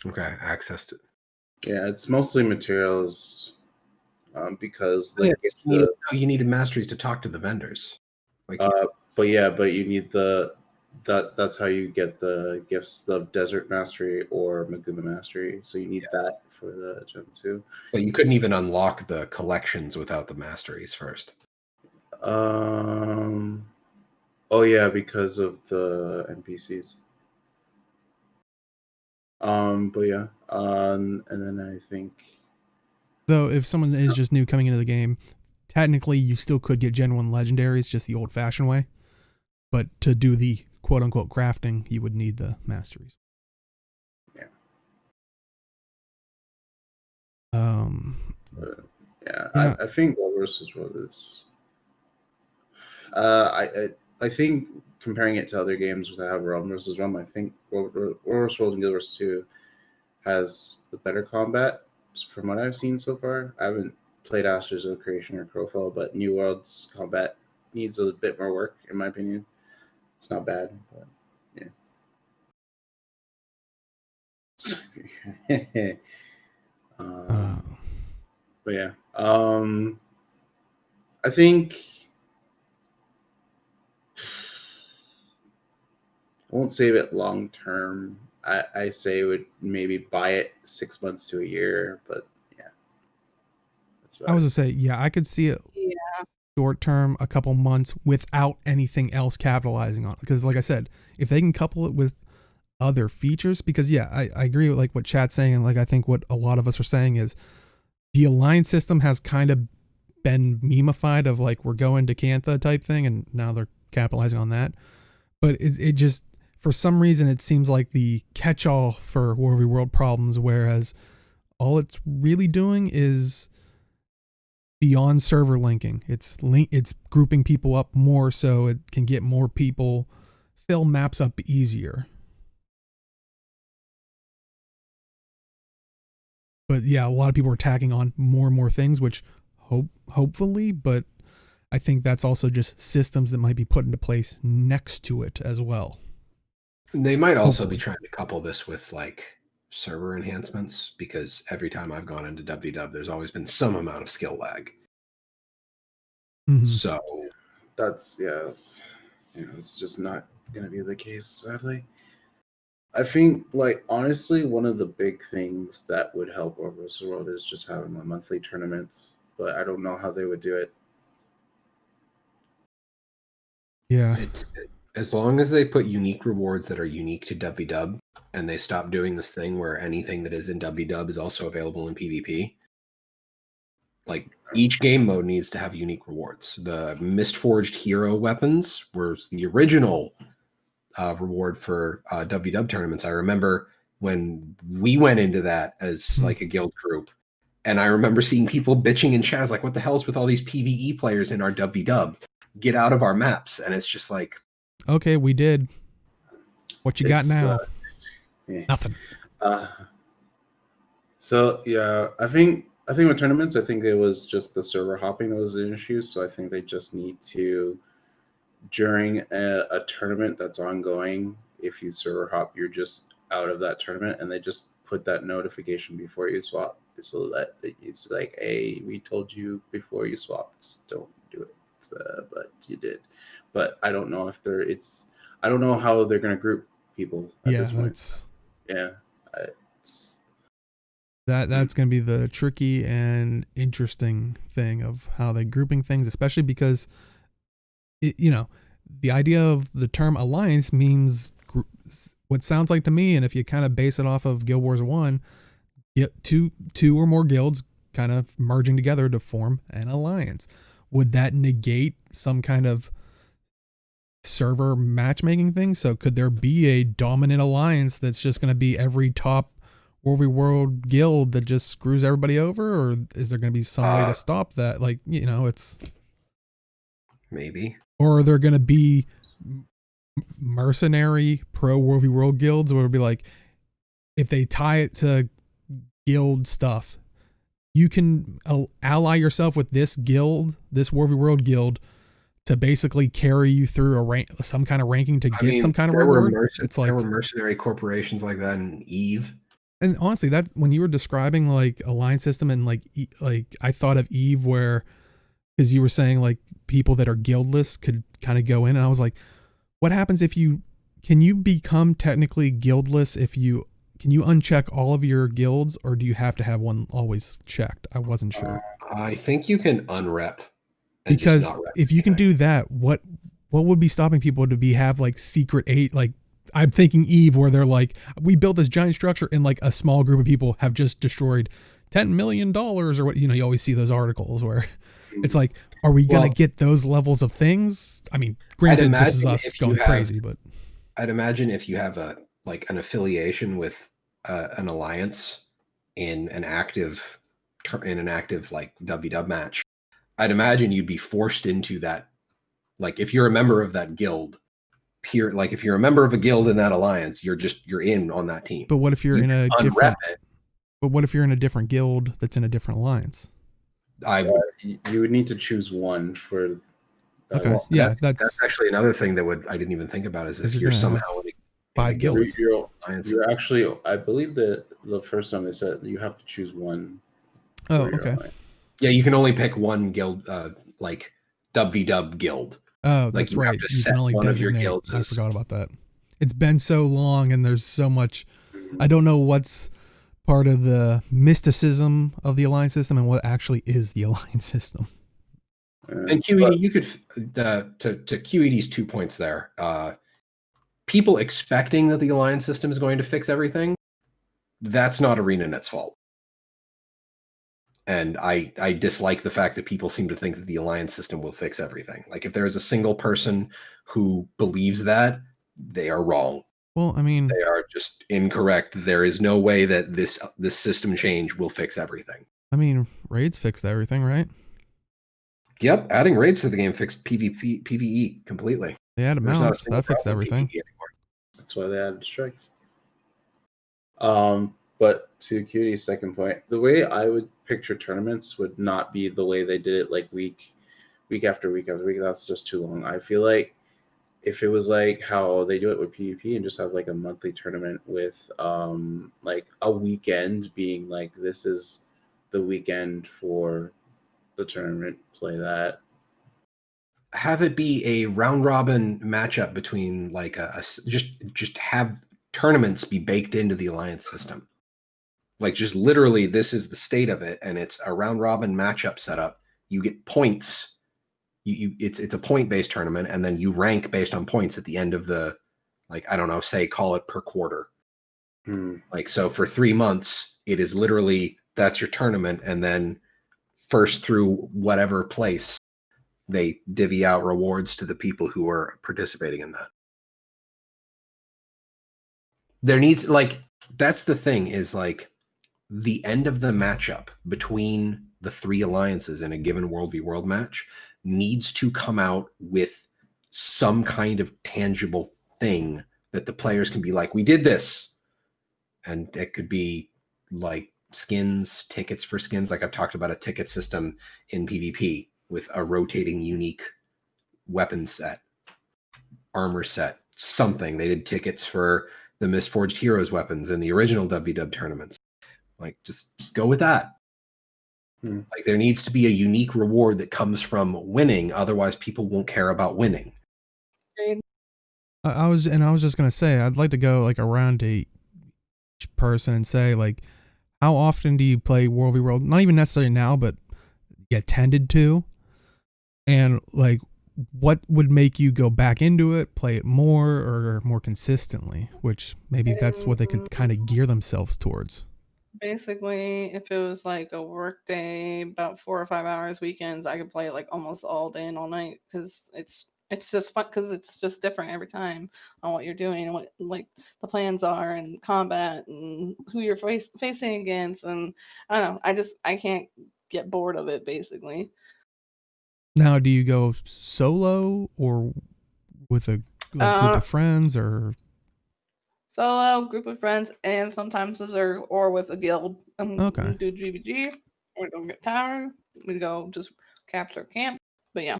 Okay, accessed it. Yeah, it's mostly materials, because like you needed masteries to talk to the vendors. But you need that's how you get the gifts of Desert Mastery or Maguma Mastery. So you need that for the Gen 2. But you couldn't even unlock the collections without the masteries first. Oh yeah, because of the NPCs. But yeah, and then I think, though, if someone is just new coming into the game, technically you still could get Gen 1 legendaries just the old fashioned way, but to do the quote unquote crafting, you would need the masteries. Yeah. I think World vs. World is. I think comparing it to other games that have Realm versus Realm, I think World vs. World and Guild Wars 2 has the better combat from what I've seen so far. I haven't played Astros of Creation or Crowfell, but New World's combat needs a bit more work, in my opinion. It's not bad, but yeah. But yeah, I think I won't save it long term. I say would maybe buy it 6 months to a year, but yeah. That's I was to say, yeah, I could see it short term, a couple months, without anything else capitalizing on it. Because like I said, if they can couple it with other features, because yeah, I agree with like what Chat's saying, and like I think what a lot of us are saying is the Alliance system has kind of been memeified of like, we're going to Cantha type thing, and now they're capitalizing on that. But it just, for some reason, it seems like the catch-all for WvW problems, whereas all it's really doing is beyond server linking. It's grouping people up more so it can get more people, fill maps up easier. But yeah, a lot of people are tacking on more and more things, which hopefully, but I think that's also just systems that might be put into place next to it as well. They might also Hopefully. be trying to couple this with like server enhancements, because every time I've gone into WvW, there's always been some amount of skill lag. Mhm. So it's just not gonna be the case, sadly. I think, like, honestly, one of the big things that would help Overwatch World is just having a monthly tournament, but I don't know how they would do it. Yeah. As long as they put unique rewards that are unique to WvW, and they stop doing this thing where anything that is in WvW is also available in PvP. Like, each game mode needs to have unique rewards. The Mistforged hero weapons were the original reward for WvW tournaments. I remember when we went into that as like a guild group, and I remember seeing people bitching in chat, like, what the hell's with all these PvE players in our WvW? Get out of our maps. And it's just like, okay, we did. What you got now? Yeah. Nothing. So yeah, I think with tournaments, I think it was just the server hopping that was the issue. So I think they just need to, during a tournament that's ongoing, if you server hop, you're just out of that tournament, and they just put that notification before you swap, so that it's like, hey, we told you before you swapped, don't do it, but you did. But I don't know if I don't know how they're gonna group people at this point. That's going to be the tricky and interesting thing of how they're grouping things, especially because the idea of the term alliance means what sounds like to me, and if you kind of base it off of Guild Wars 1, two or more guilds kind of merging together to form an alliance. Would that negate some kind of server matchmaking thing? So could there be a dominant alliance that's just going to be every top World guild that just screws everybody over, or is there going to be some way to stop that? Like, it's maybe. Or are there going to be mercenary pro World guilds where it'll be like, if they tie it to guild stuff, you can ally yourself with this guild, this World guild, to basically carry you through some kind of ranking to get some kind of reward. It's like there were mercenary corporations like that in Eve. And honestly, that when you were describing like alliance system and like I thought of Eve, where, because you were saying like people that are guildless could kind of go in, and I was like, what happens if can you become technically guildless can you uncheck all of your guilds, or do you have to have one always checked? I wasn't sure. I think you can unrep. Because if you can do that, what would be stopping people to have like secret 8, like, I'm thinking Eve, where they're like, we built this giant structure and like a small group of people have just destroyed $10 million or what, you always see those articles where it's like, are we going to get those levels of things? I mean, granted, this is us going crazy, but I'd imagine if you have an affiliation with an alliance in an active like WvW match, I'd imagine you'd be forced into that. Like, if you're a member of that guild, like if you're a member of a guild in that alliance, you're in on that team. But what if you're in a different guild that's in a different alliance? You would need to choose one for. Okay. Yeah, that's actually another thing that I didn't even think about, is if you're somehow in 5 guilds. You're actually, I believe that the first time they said you have to choose one. Oh, okay. Alliance. Yeah, you can only pick one guild, like WvW guild. Oh, that's right. You can only designate. I forgot about that. It's been so long, and there's so much. I don't know what's part of the mysticism of the alliance system and what actually is the alliance system. And QED, you could to QED's 2 points there. People expecting that the alliance system is going to fix everything, that's not ArenaNet's fault. And I dislike the fact that people seem to think that the alliance system will fix everything. Like, if there is a single person who believes that, they are wrong. Well, I mean, they are just incorrect. There is no way that this system change will fix everything. I mean, raids fixed everything, right? Yep, adding raids to the game fixed PvE completely. They added mounts, that fixed everything. That's why they added strikes. But to Cutie's second point, the way I would picture tournaments would not be the way they did it, like week after week after week. That's just too long. I feel like if it was like how they do it with PvP and just have like a monthly tournament with like a weekend being like, this is the weekend for the tournament, play that. Have it be a round robin matchup between like just have tournaments be baked into the alliance system. Like just literally, this is the state of it, and it's a round robin matchup setup. You get points. It's a point based tournament, and then you rank based on points at the end of the, like, I don't know, say call it per quarter. Like, so for 3 months, it is literally that's your tournament, and then first through whatever place, they divvy out rewards to the people who are participating in that. There needs, like, that's the thing, is like the end of the matchup between the 3 alliances in a given World v World match needs to come out with some kind of tangible thing that the players can be like, we did this. And it could be like skins, tickets for skins. Like I've talked about a ticket system in PvP with a rotating unique weapon set, armor set, something. They did tickets for the Misforged Heroes weapons in the original WvW tournaments. Like just go with that. Like there needs to be a unique reward that comes from winning. Otherwise people won't care about winning. I was just going to say, I'd like to go like around to each person and say, like, how often do you play World v World? Not even necessarily now, but get tended to. And like, what would make you go back into it, play it more or more consistently? Which maybe that's what they could kind of gear themselves towards. Basically, if it was like a work day, about 4 or 5 hours, weekends, I could play like almost all day and all night because it's just fun because it's just different every time on what you're doing and what like the plans are and combat and who you're facing against, and I don't know, I can't get bored of it basically. Now, do you go solo or with a group of friends, or solo, group of friends, and sometimes or with a guild? Okay. We do GVG, we go get tower, we go just capture camp, but yeah.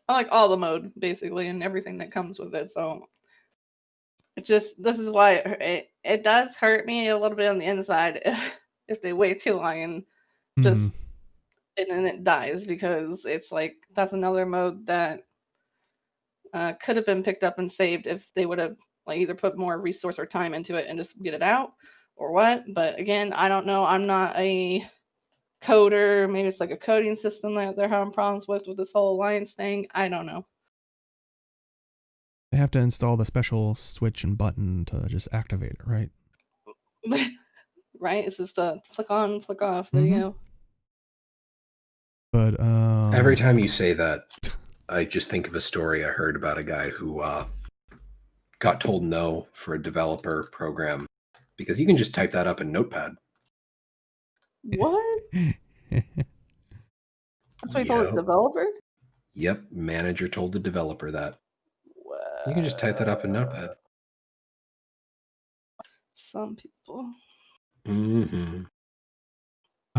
I like all the mode basically and everything that comes with it. So it's just, this is why it does hurt me a little bit on the inside if they wait too long and just and then it dies, because it's like that's another mode that could have been picked up and saved if they would have like either put more resource or time into it and just get it out or what. But again, I don't know. I'm not a coder. Maybe it's like a coding system that they're having problems with this whole alliance thing. I don't know. They have to install the special switch and button to just activate it, right? Right? It's just a click on, click off. There you go. But every time you say that, I just think of a story I heard about a guy who got told no for a developer program because you can just type that up in Notepad. What? That's what he told the developer? Yep, manager told the developer that. You can just type that up in Notepad. Some people. I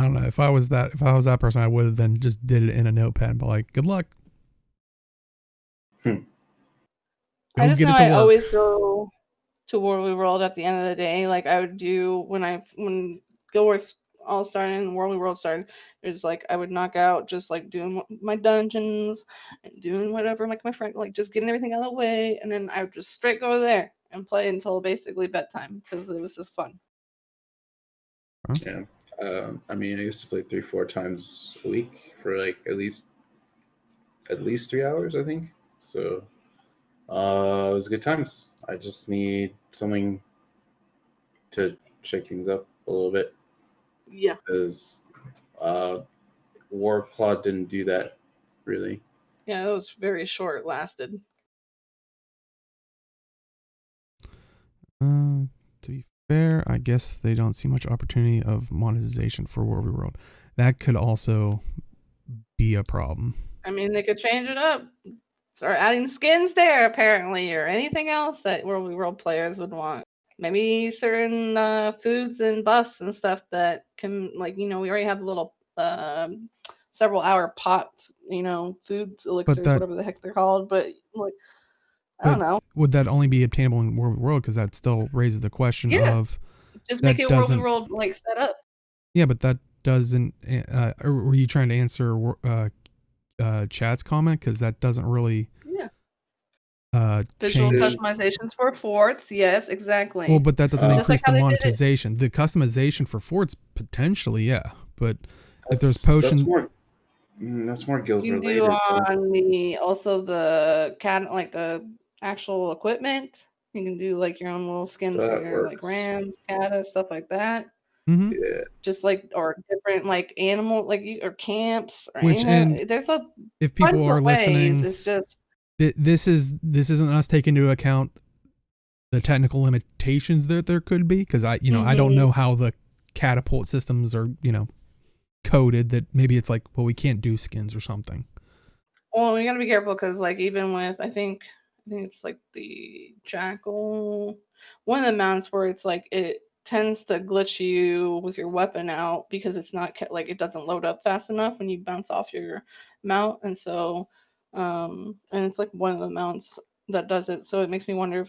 don't know. If I was that person, I would have then just did it in a Notepad and be like, good luck. I just know I always go to World v World at the end of the day. Like I would do when Guild Wars all started and World v World started. It's like I would knock out just like doing my dungeons and doing whatever, like my friend, like just getting everything out of the way, and then I would just straight go there and play until basically bedtime because it was just fun. Yeah. I mean, I used to play 3-4 times a week for like at least 3 hours, I think. So it was good times. I just need something to shake things up a little bit. Yeah. Because War Plot didn't do that really. Yeah, it was very short lasted. To be fair, I guess they don't see much opportunity of monetization for World v World. That could also be a problem. I mean, they could change it up. Start adding skins there, apparently, or anything else that World v World players would want. maybe certain foods and buffs and stuff that can, like, we already have a little several hour pot, foods, elixirs, that- whatever the heck they're called. But like, I But don't know. would that only be obtainable in World? Because that still raises the question Yeah. of Just that make it doesn't- world like set up. yeah, but that doesn't. Or were you trying to answer chat's comment? Because that doesn't really. Yeah. Visual change. customizations for forts. Yes, exactly. Well, but that doesn't Just increase like how the they did it. monetization. The customization for forts potentially, yeah. But if there's That's potion, that's more guild You can related. do on the like the actual equipment. You can do like your own little skins for That your like works. rams, cata, stuff like that. mhm. Yeah. Just like, or different like animal, like or camps. Or Which, and there's a if bunch people are of ways. listening, It's just this isn't us taking into account the technical limitations that there could be, because I don't know how the catapult systems are coded, that maybe it's like, well, we can't do skins or something. well, we gotta be careful because like even with I think it's like the jackal, one of the mounts where it's like it tends to glitch you with your weapon out because it's not like it doesn't load up fast enough when you bounce off your mount, and so and it's like one of the mounts that does it. So it makes me wonder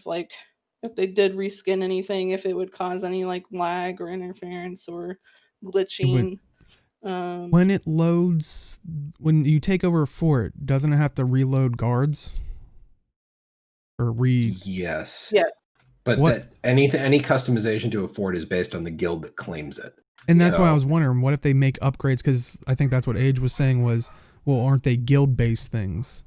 if they did reskin anything, if it would cause any like lag or interference or glitching. When it loads, when you take over a fort, doesn't it have to reload guards? Or Yes. Yes. But What- any customization to a fort is based on the guild that claims it. And that's why I So- was wondering, what if they make upgrades? Because I think that's what Age was saying was, well, aren't they guild-based things?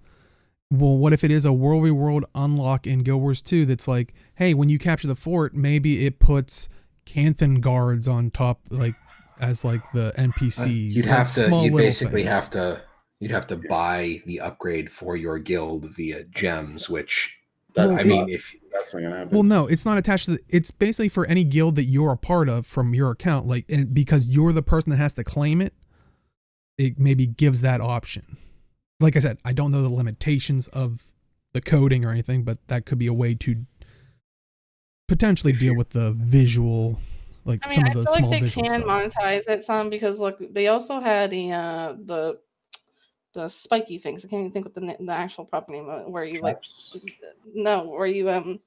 Well, what if it is a World v. World unlock in Guild Wars 2 that's like, hey, when you capture the fort, maybe it puts Canthan guards on top, like, as like the NPCs. You'd like have to. small You'd little basically things. You'd have to buy the upgrade for your guild via gems, which That's I mean, not- if that's not gonna happen. Well, no, it's not attached to it's basically for any guild that you're a part of from your account, like, and because you're the person that has to claim it, it maybe gives that option. Like I said, I don't know the limitations of the coding or anything, but that could be a way to potentially deal with the visual, like I mean, some I of the feel small like they visual can stuff. monetize it some because look, they also had the spiky things. I can't even think what the actual proper name of it, where you Traps. where you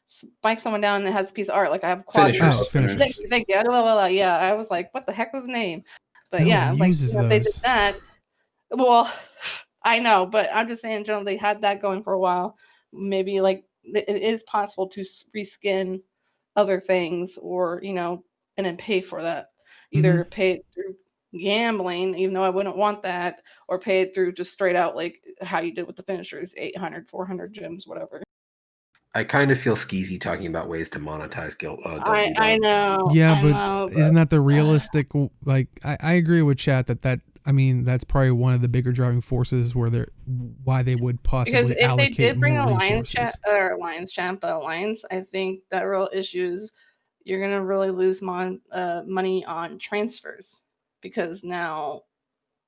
spike someone down and it has a piece of art. Like I have Quaggan. Finishers. Oh, finishers. Thank you. Blah, blah, blah. Yeah, I was like, what the heck was the name? But No yeah, one like uses if they did those. that. Well, I know, but I'm just saying, in general, they had that going for a while. Maybe like it is possible to reskin other things, or and then pay for that. Either pay it through gambling, even though I wouldn't want that, or pay it through just straight out like how you did with the finishers, 800, 400 gems, whatever. I kind of feel skeezy talking about ways to monetize guild. I know. Yeah, I but know, isn't that the realistic? Like, I agree with chat that I mean, that's probably one of the bigger driving forces why they would possibly because if they allocate did bring more Alliance resources. Alliance, I think that real issue is you're gonna really lose money on transfers, because now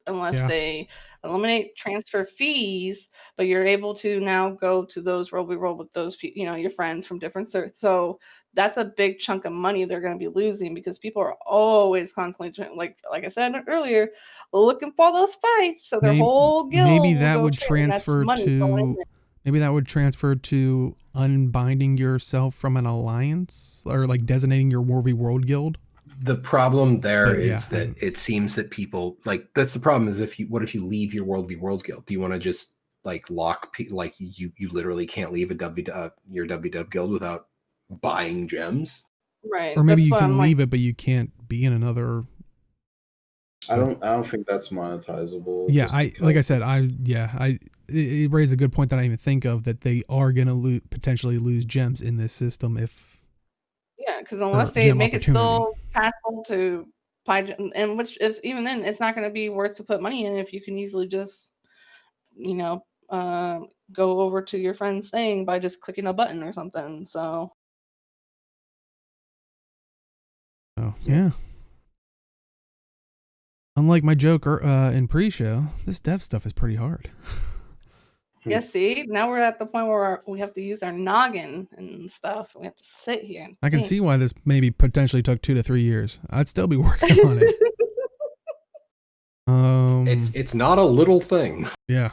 unless Yeah. they eliminate transfer fees, but you're able to now go to those World we World with those your friends from different so that's a big chunk of money they're going to be losing, because people are always constantly like I said earlier, looking for those fights, so their whole guild maybe will that go would train. That's transfer money going in to there. maybe that would transfer to unbinding yourself from an alliance, or like designating your War v World guild. The problem there But, is yeah, that it seems that people that's the problem is what if you leave your World v World guild? Do you want to just like you literally can't leave your WW guild without buying gems? Right. Or maybe That's you what can I'm leave it, but you can't be in another. I don't think that's monetizable. Yeah, just like I because said, it raised a good point that I didn't even think of, that they are going to potentially lose gems in this system if. Yeah, because unless they gem make it opportunity. still passable to buy, and which is even then, it's not going to be worth to put money in if you can easily just, go over to your friend's thing by just clicking a button or something. So Oh yeah. Unlike my joke in pre-show, this dev stuff is pretty hard. Yeah, see, now we're at the point where we have to use our noggin and stuff. We have to sit here. And I can think. see why this maybe potentially took 2 to 3 years. I'd still be working on it. It's not a little thing. Yeah.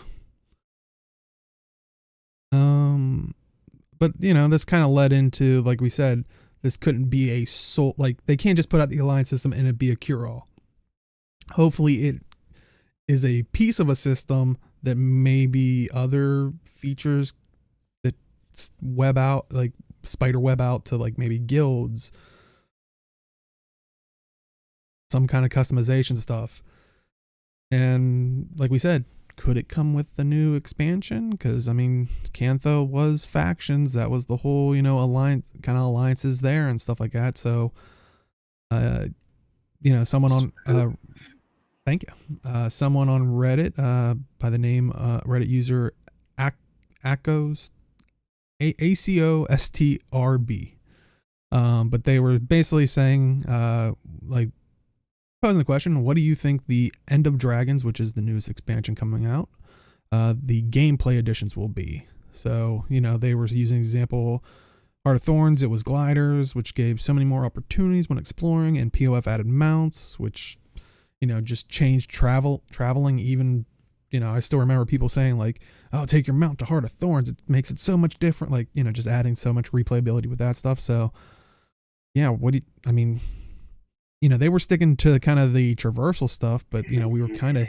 But this kind of led into, like we said, this couldn't be a sole, like they can't just put out the Alliance system and it be a cure-all. Hopefully it is a piece of a system that maybe other features that web out, like spider web out to like maybe guilds, some kind of customization stuff. And like we said, could it come with the new expansion? Because I mean, Cantho was factions. That was the whole, alliance, kind of alliances there and stuff like that. So, someone on, thank you, someone on Reddit, by the name Reddit user Acos ACOSTRB, but they were basically saying, like, posing the question, what do you think the End of Dragons, which is the newest expansion coming out, the gameplay additions will be? So, they were using example, Heart of Thorns, it was gliders, which gave so many more opportunities when exploring, and POF added mounts, which, just changed traveling even, I still remember people saying like, oh, take your mount to Heart of Thorns, it makes it so much different, like, just adding so much replayability with that stuff. So, yeah, they were sticking to kind of the traversal stuff, but, we were kind of,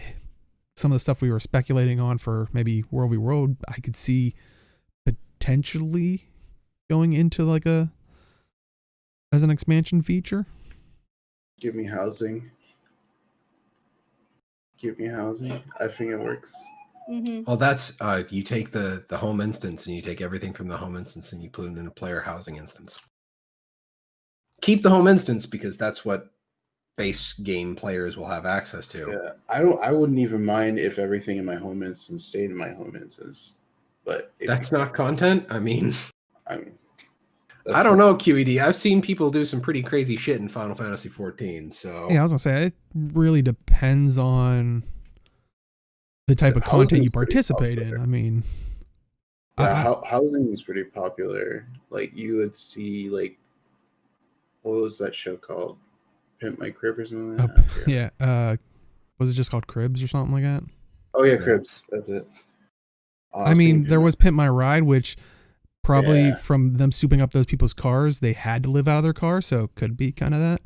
some of the stuff we were speculating on for maybe World v. World, I could see potentially going into like as an expansion feature. Give me housing. I think it works. Mm-hmm. Well, that's, you take the home instance and you take everything from the home instance and you put it in a player housing instance. Keep the home instance because that's what base game players will have access to. Yeah, I wouldn't even mind if everything in my home instance stayed in my home instance, but that's not content. I mean, I don't know, QED. I've seen people do some pretty crazy shit in Final Fantasy 14. So yeah, I was gonna say it really depends on the type of content you participate in. I mean, housing is pretty popular. Like you would see, like, what was that show called? Pimp My Crib or something like that? Yeah. Was it just called Cribs or something like that? Oh yeah, Cribs. That's it. I mean, there was Pimp My Ride, which probably from them souping up those people's cars, they had to live out of their car, so it could be kind of that.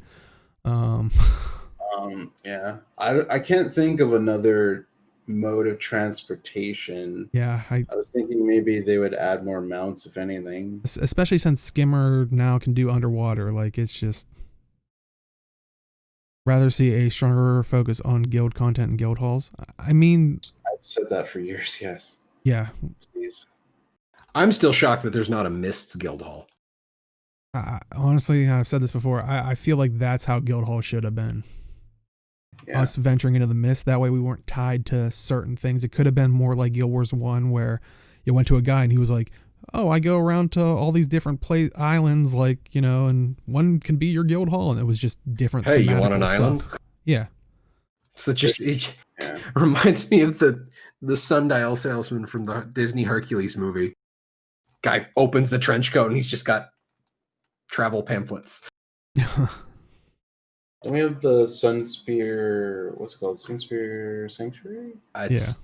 Yeah. I can't think of another mode of transportation. Yeah, I was thinking maybe they would add more mounts, if anything. Especially since Skimmer now can do underwater. Like, it's just rather see a stronger focus on guild content and guild halls. I mean, I've said that for years. Yes. Yeah. Please. I'm still shocked that there's not a Mists guild hall. Honestly, I've said this before. I feel like that's how guild hall should have been. Yeah. Us venturing into the mist. That way we weren't tied to certain things. It could have been more like Guild Wars 1 where you went to a guy and he was like, oh, I go around to all these different islands, like, and one can be your guild hall. And it was just different. Hey, you want an stuff. island? Yeah. So it reminds me of the sundial salesman from the Disney Hercules movie. Guy opens the trench coat and he's just got travel pamphlets. And we have the Sunspear, what's it called? Sunspear Sanctuary?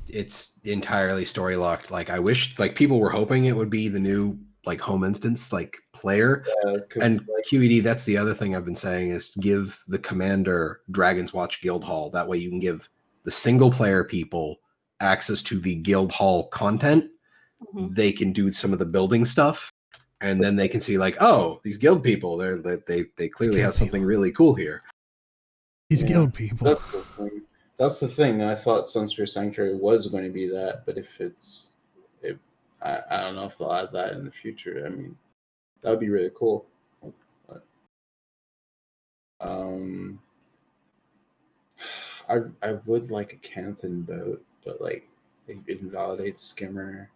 It's entirely story locked. Like, I wish, like, people were hoping it would be the new, like, home instance, like, player. And like, QED, that's the other thing I've been saying is give the commander Dragon's Watch Guild Hall. That way you can give the single player people access to the Guild Hall content. Mm-hmm. They can do some of the building stuff. And then they can see, like, oh, these guild people, they clearly have something really cool here. These guild people. That's the thing. I thought Sunspear Sanctuary was going to be that, but if I don't know if they'll add that in the future. I mean, that would be really cool. But, I would like a Canthan boat, but like it invalidates Skimmer.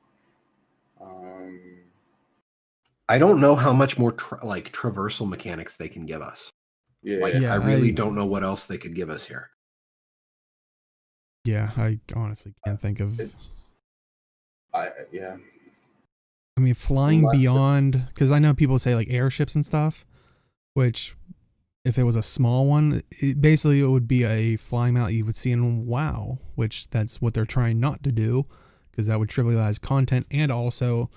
I don't know how much more traversal mechanics they can give us. I really don't know what else they could give us here. Yeah, I honestly can't think of. Yeah. I mean, flying Unless beyond, it's- because I know people say like airships and stuff, which if it was a small one, basically it would be a flying mount you would see in WoW, which that's what they're trying not to do, because that would trivialize content, and also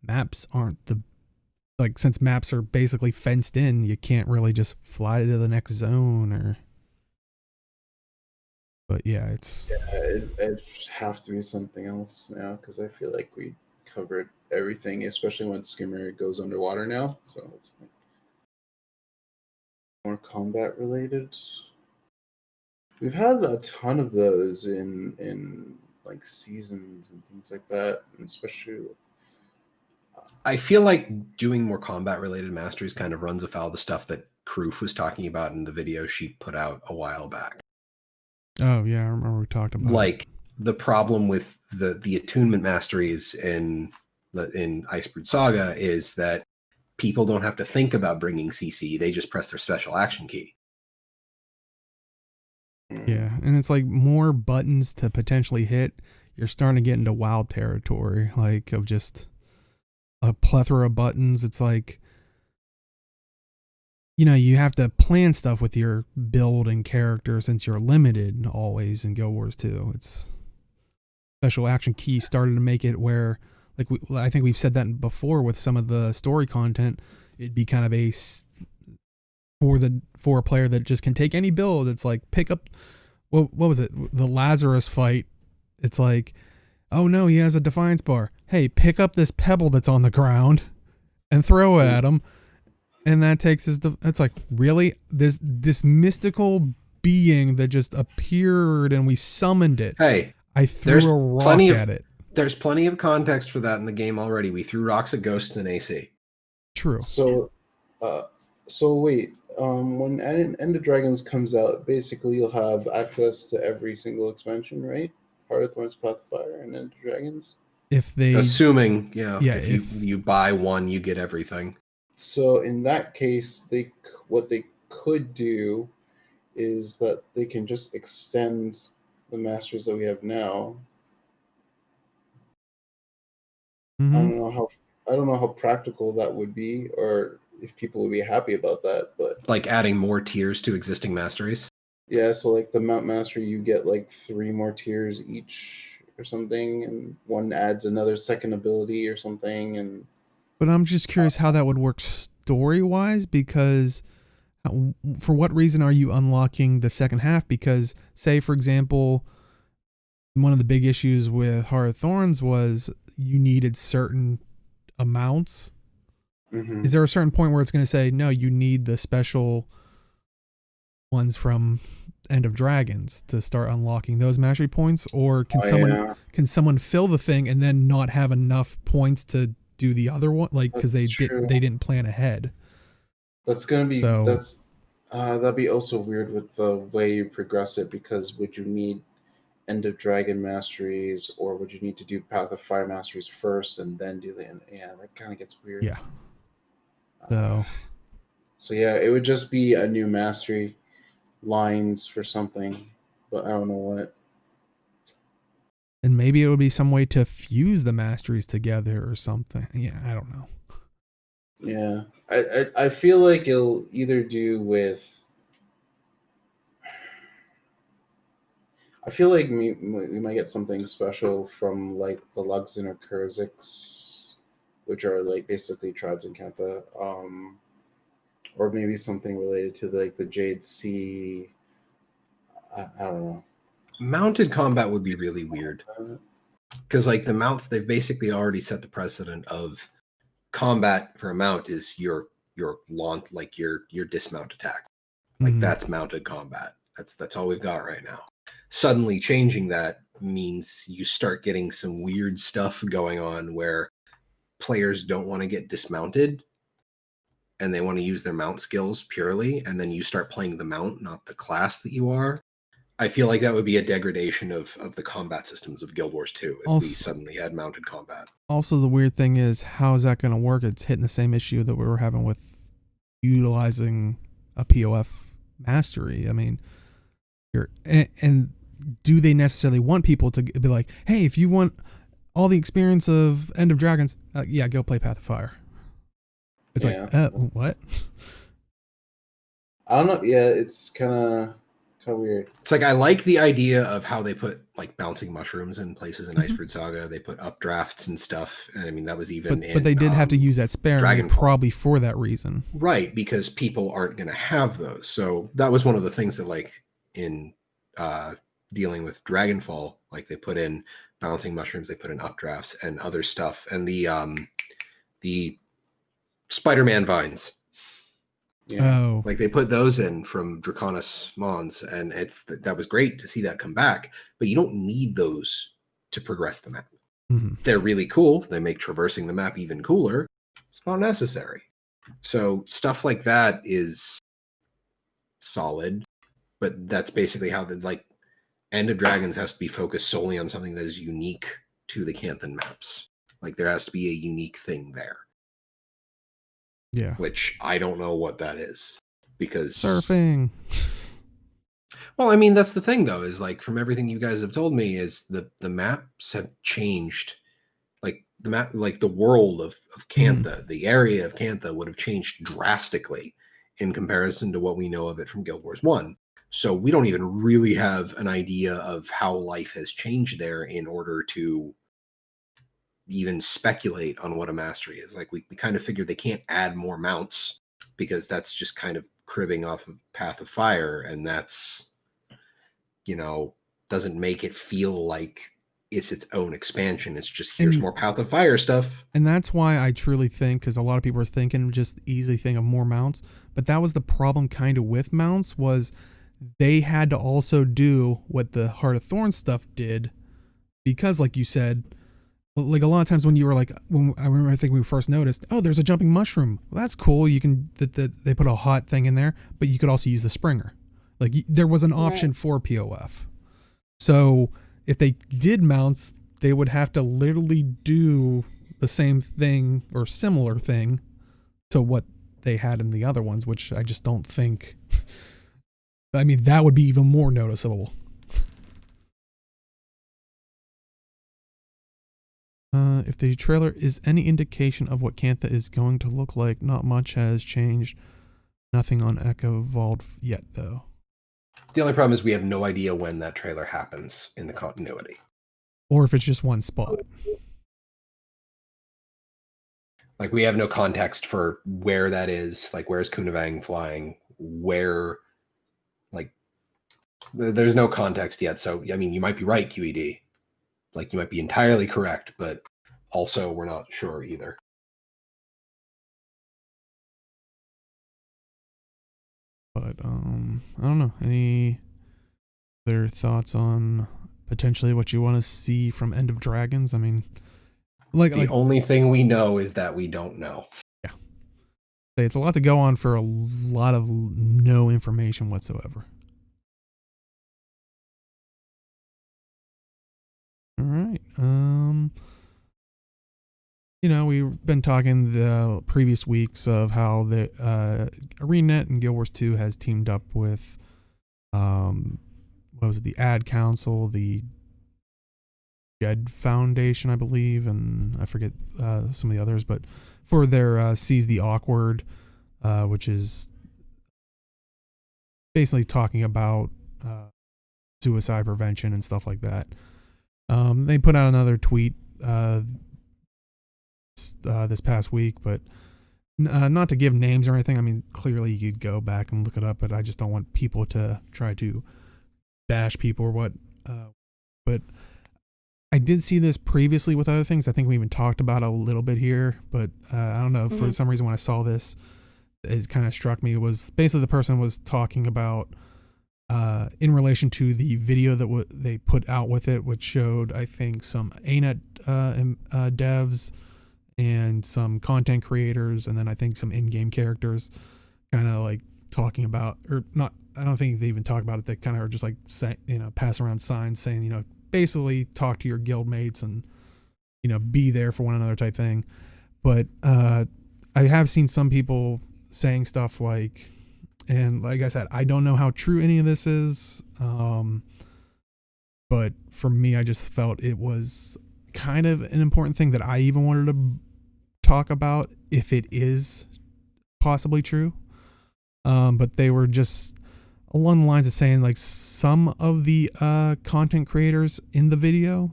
maps aren't the, like, since maps are basically fenced in, you can't really just fly to the next zone or. But yeah, it's. Yeah, it'd have to be something else now because I feel like we covered everything, especially when Skimmer goes underwater now. So it's like more combat related. We've had a ton of those in like seasons and things like that, and especially. I feel like doing more combat related masteries kind of runs afoul of the stuff that Kroof was talking about in the video she put out a while back. Oh yeah, I remember we talked about like the problem with the attunement masteries in Icebird Saga is that people don't have to think about bringing CC; they just press their special action key. Yeah, and it's like more buttons to potentially hit. You're starting to get into WoW territory, like of just a plethora of buttons. It's like, you know, you have to plan stuff with your build and character since you're limited always in Guild Wars 2. It's special action keys started to make it where, like, I think we've said that before with some of the story content. It'd be kind of a for a player that just can take any build. It's like pick up what was it, the Lazarus fight. It's like, oh no, he has a defiance bar. Hey, pick up this pebble that's on the ground and throw it at him. And that takes his. It's like, really, this mystical being that just appeared and we summoned it. Hey, I threw a rock at it. There's plenty of context for that in the game already. We threw rocks at ghosts in AC. True. So wait, when End of Dragons comes out, basically you'll have access to every single expansion, right? Heart of Thorns, Path of Fire, and End of Dragons. If they, assuming, if you buy one, you get everything. So in that case, what they could do is that they can just extend the masters that we have now. Mm-hmm. I don't know how practical that would be, or if people would be happy about that. But like adding more tiers to existing masteries. Yeah, so like the Mount Mastery, you get like 3 more tiers each or something, and one adds another second ability or something. And but I'm just curious how that would work story-wise, because for what reason are you unlocking the second half? Because say, for example, one of the big issues with Heart of Thorns was you needed certain amounts. Mm-hmm. Is there a certain point where it's going to say, no, you need the special ones from End of Dragons to start unlocking those mastery points? Or can someone fill the thing and then not have enough points to do the other one, like, because they didn't plan ahead? That's gonna be that'd be also weird with the way you progress it, because would you need End of Dragon masteries, or would you need to do Path of Fire masteries first and then do the end? Yeah, that kind of gets weird. Yeah. So yeah, it would just be a new mastery lines for something, but I don't know what. And maybe it would be some way to fuse the masteries together or something. Yeah, I don't know. Yeah, I feel like it'll either do with. I feel like we might get something special from like the Luxon or Kurziks, which are like basically tribes in Kantha, or maybe something related to like the Jade Sea. I don't know. Mounted combat would be really weird, because like the mounts, they've basically already set the precedent of combat for a mount is your launch, like your dismount attack, like that's mounted combat. That's all we've got right now. Suddenly changing that means you start getting some weird stuff going on where players don't want to get dismounted and they want to use their mount skills purely, and then you start playing the mount, not the class that you are. I feel like that would be a degradation of the combat systems of Guild Wars 2 if we suddenly had mounted combat. Also, the weird thing is, how is that going to work? It's hitting the same issue that we were having with utilizing a POF mastery. I mean, and do they necessarily want people to be like, hey, if you want all the experience of End of Dragons. Yeah, go play Path of Fire. It's what? I don't know. Yeah, it's kind of weird. It's like I like the idea of how they put like bouncing mushrooms in places in Icebird Saga. They put updrafts and stuff, and I mean that was even. But they did have to use that sparingly, probably for that reason, right? Because people aren't going to have those. So that was one of the things that, like in dealing with Dragonfall, like they put in bouncing mushrooms, they put in updrafts and other stuff, and the Spider-Man vines. Yeah. Oh, like they put those in from Draconis Mons, and that was great to see that come back. But you don't need those to progress the map. Mm-hmm. They're really cool. They make traversing the map even cooler. It's not necessary. So stuff like that is solid, but that's basically how the like End of Dragons has to be focused solely on something that is unique to the Canthan maps. Like there has to be a unique thing there. Yeah. Which I don't know what that is, because surfing. Well, I mean, that's the thing though, is like from everything you guys have told me is the maps have changed. Like the map, like the world of Cantha, the area of Cantha would have changed drastically in comparison to what we know of it from Guild Wars 1. So we don't even really have an idea of how life has changed there in order to even speculate on what a mastery is. Like we kind of figured they can't add more mounts because that's just kind of cribbing off of Path of Fire, and that's, you know, doesn't make it feel like it's its own expansion. It's just here's more Path of Fire stuff. And that's why I truly think, because a lot of people are thinking just easily think of more mounts, but that was the problem kind of with mounts, was they had to also do what the Heart of Thorns stuff did, because like you said, like a lot of times when you were like, when I remember, I think we first noticed, oh, there's a jumping mushroom. Well, that's cool. You can they put a hot thing in there, but you could also use the Springer. Like there was an option for POF. So if they did mounts, they would have to literally do the same thing or similar thing to what they had in the other ones, which I just don't think. I mean, that would be even more noticeable. If the trailer is any indication of what Cantha is going to look like, not much has changed. Nothing on Echo Vault yet, though. The only problem is we have no idea when that trailer happens in the continuity. Or if it's just one spot. Like, we have no context for where that is. Like, where's Kunavang flying? Where, like, there's no context yet. So, I mean, you might be right, QED. Like, you might be entirely correct, but also we're not sure either. But, I don't know. Any other thoughts on potentially what you want to see from End of Dragons? I mean, the only thing we know is that we don't know. Yeah. It's a lot to go on for a lot of no information whatsoever. All right. You know, we've been talking the previous weeks of how the ArenaNet and Guild Wars 2 has teamed up with what was it, the Ad Council, the Jed Foundation, I believe, and I forget some of the others, but for their Seize the Awkward, which is basically talking about suicide prevention and stuff like that. They put out another tweet this past week, but not to give names or anything. I mean, clearly you could go back and look it up, but I just don't want people to try to bash people or what. But I did see this previously with other things. I think we even talked about it a little bit here, but I don't know. For some reason, when I saw this, it kind of struck me. It was basically the person was talking about in relation to the video that they put out with it, which showed, I think, some ANET devs and some content creators, and then I think some in-game characters kind of like talking about, or not, I don't think they even talk about it. They kind of are just like, pass around signs saying, basically talk to your guild mates and, be there for one another type thing. But I have seen some people saying stuff like, and like I said, I don't know how true any of this is. But for me, I just felt it was kind of an important thing that I even wanted to talk about if it is possibly true. But they were just along the lines of saying like some of the content creators in the video,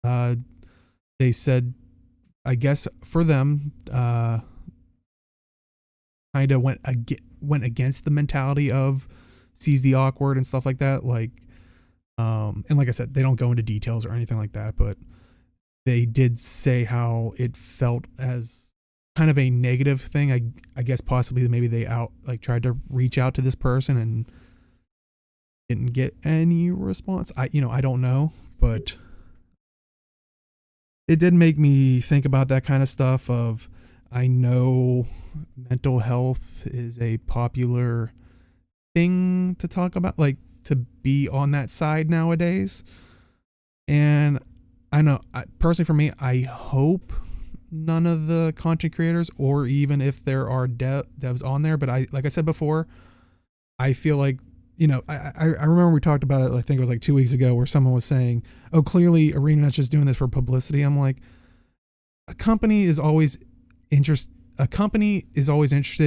they said, I guess for them, kind of went against the mentality of seize the awkward and stuff like that. Like, and like I said, they don't go into details or anything like that, but they did say how it felt as kind of a negative thing. I guess possibly maybe they tried to reach out to this person and didn't get any response. I don't know, but it did make me think about that kind of stuff of, I know mental health is a popular thing to talk about, like to be on that side nowadays. And I know, personally for me, I hope none of the content creators, or even if there are devs on there, but like I said before, I feel like, I remember we talked about it, I think it was like 2 weeks ago, where someone was saying, oh, clearly ArenaNet's just doing this for publicity. I'm like, a company is always interested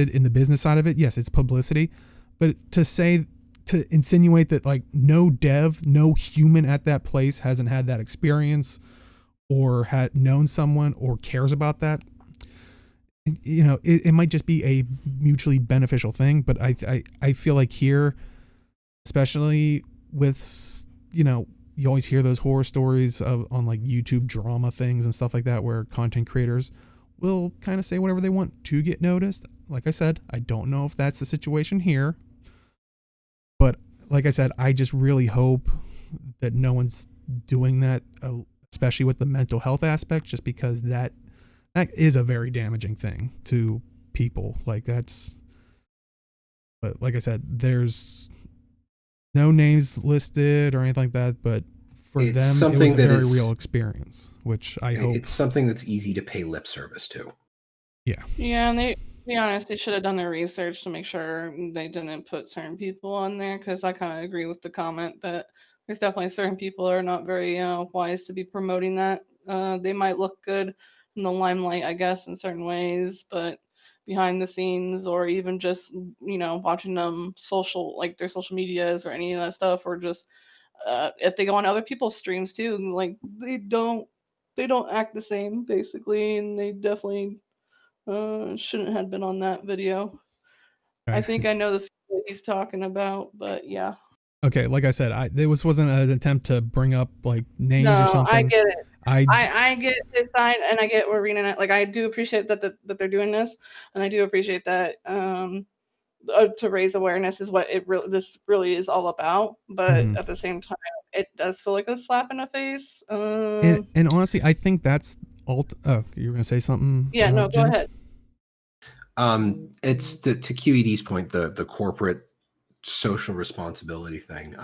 in the business side of it. Yes, it's publicity, but to insinuate that like no human at that place hasn't had that experience or had known someone or cares about that, it might just be a mutually beneficial thing. But I feel like here, especially with, you always hear those horror stories on like YouTube drama things and stuff like that, where content creators will kind of say whatever they want to get noticed. Like I said, I don't know if that's the situation here, but like I said, I just really hope that no one's doing that, especially with the mental health aspect, just because that is a very damaging thing to people. But like I said, there's no names listed or anything like that, but for them, it was a very real experience, which I hope. It's something that's easy to pay lip service to. Yeah. Yeah, and to be honest, they should have done their research to make sure they didn't put certain people on there, because I kind of agree with the comment that there's definitely certain people are not very wise to be promoting that. They might look good in the limelight, I guess, in certain ways, but behind the scenes, or even just watching them their social medias or any of that stuff, or just if they go on other people's streams too, like they don't act the same basically, and they definitely shouldn't have been on that video. Okay. I think I know the video he's talking about, but yeah. Okay, like I said, this wasn't an attempt to bring up like names or something. I get it. I get his side, and I get where ArenaNet. Like, I do appreciate that they're doing this, and I do appreciate that to raise awareness is what this really is all about. But at the same time, it does feel like a slap in the face. And honestly, I think that's oh, you were gonna say something? Yeah, no, Jen? go ahead. It's to QED's point, the corporate social responsibility thing.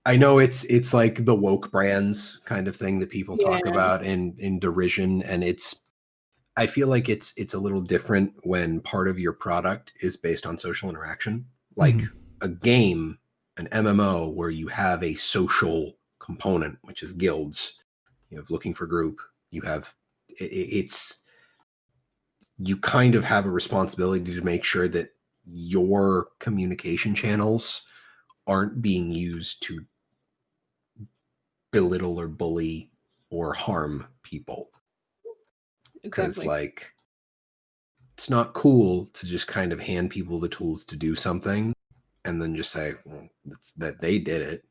I know it's like the woke brands kind of thing that people talk about in derision, and I feel like it's a little different when part of your product is based on social interaction, like a game, an MMO, where you have a social component, which is guilds. You have looking for group. You have you kind of have a responsibility to make sure that your communication channels aren't being used to belittle or bully or harm people. Because like, it's not cool to just kind of hand people the tools to do something and then just say, well, it's that they did it.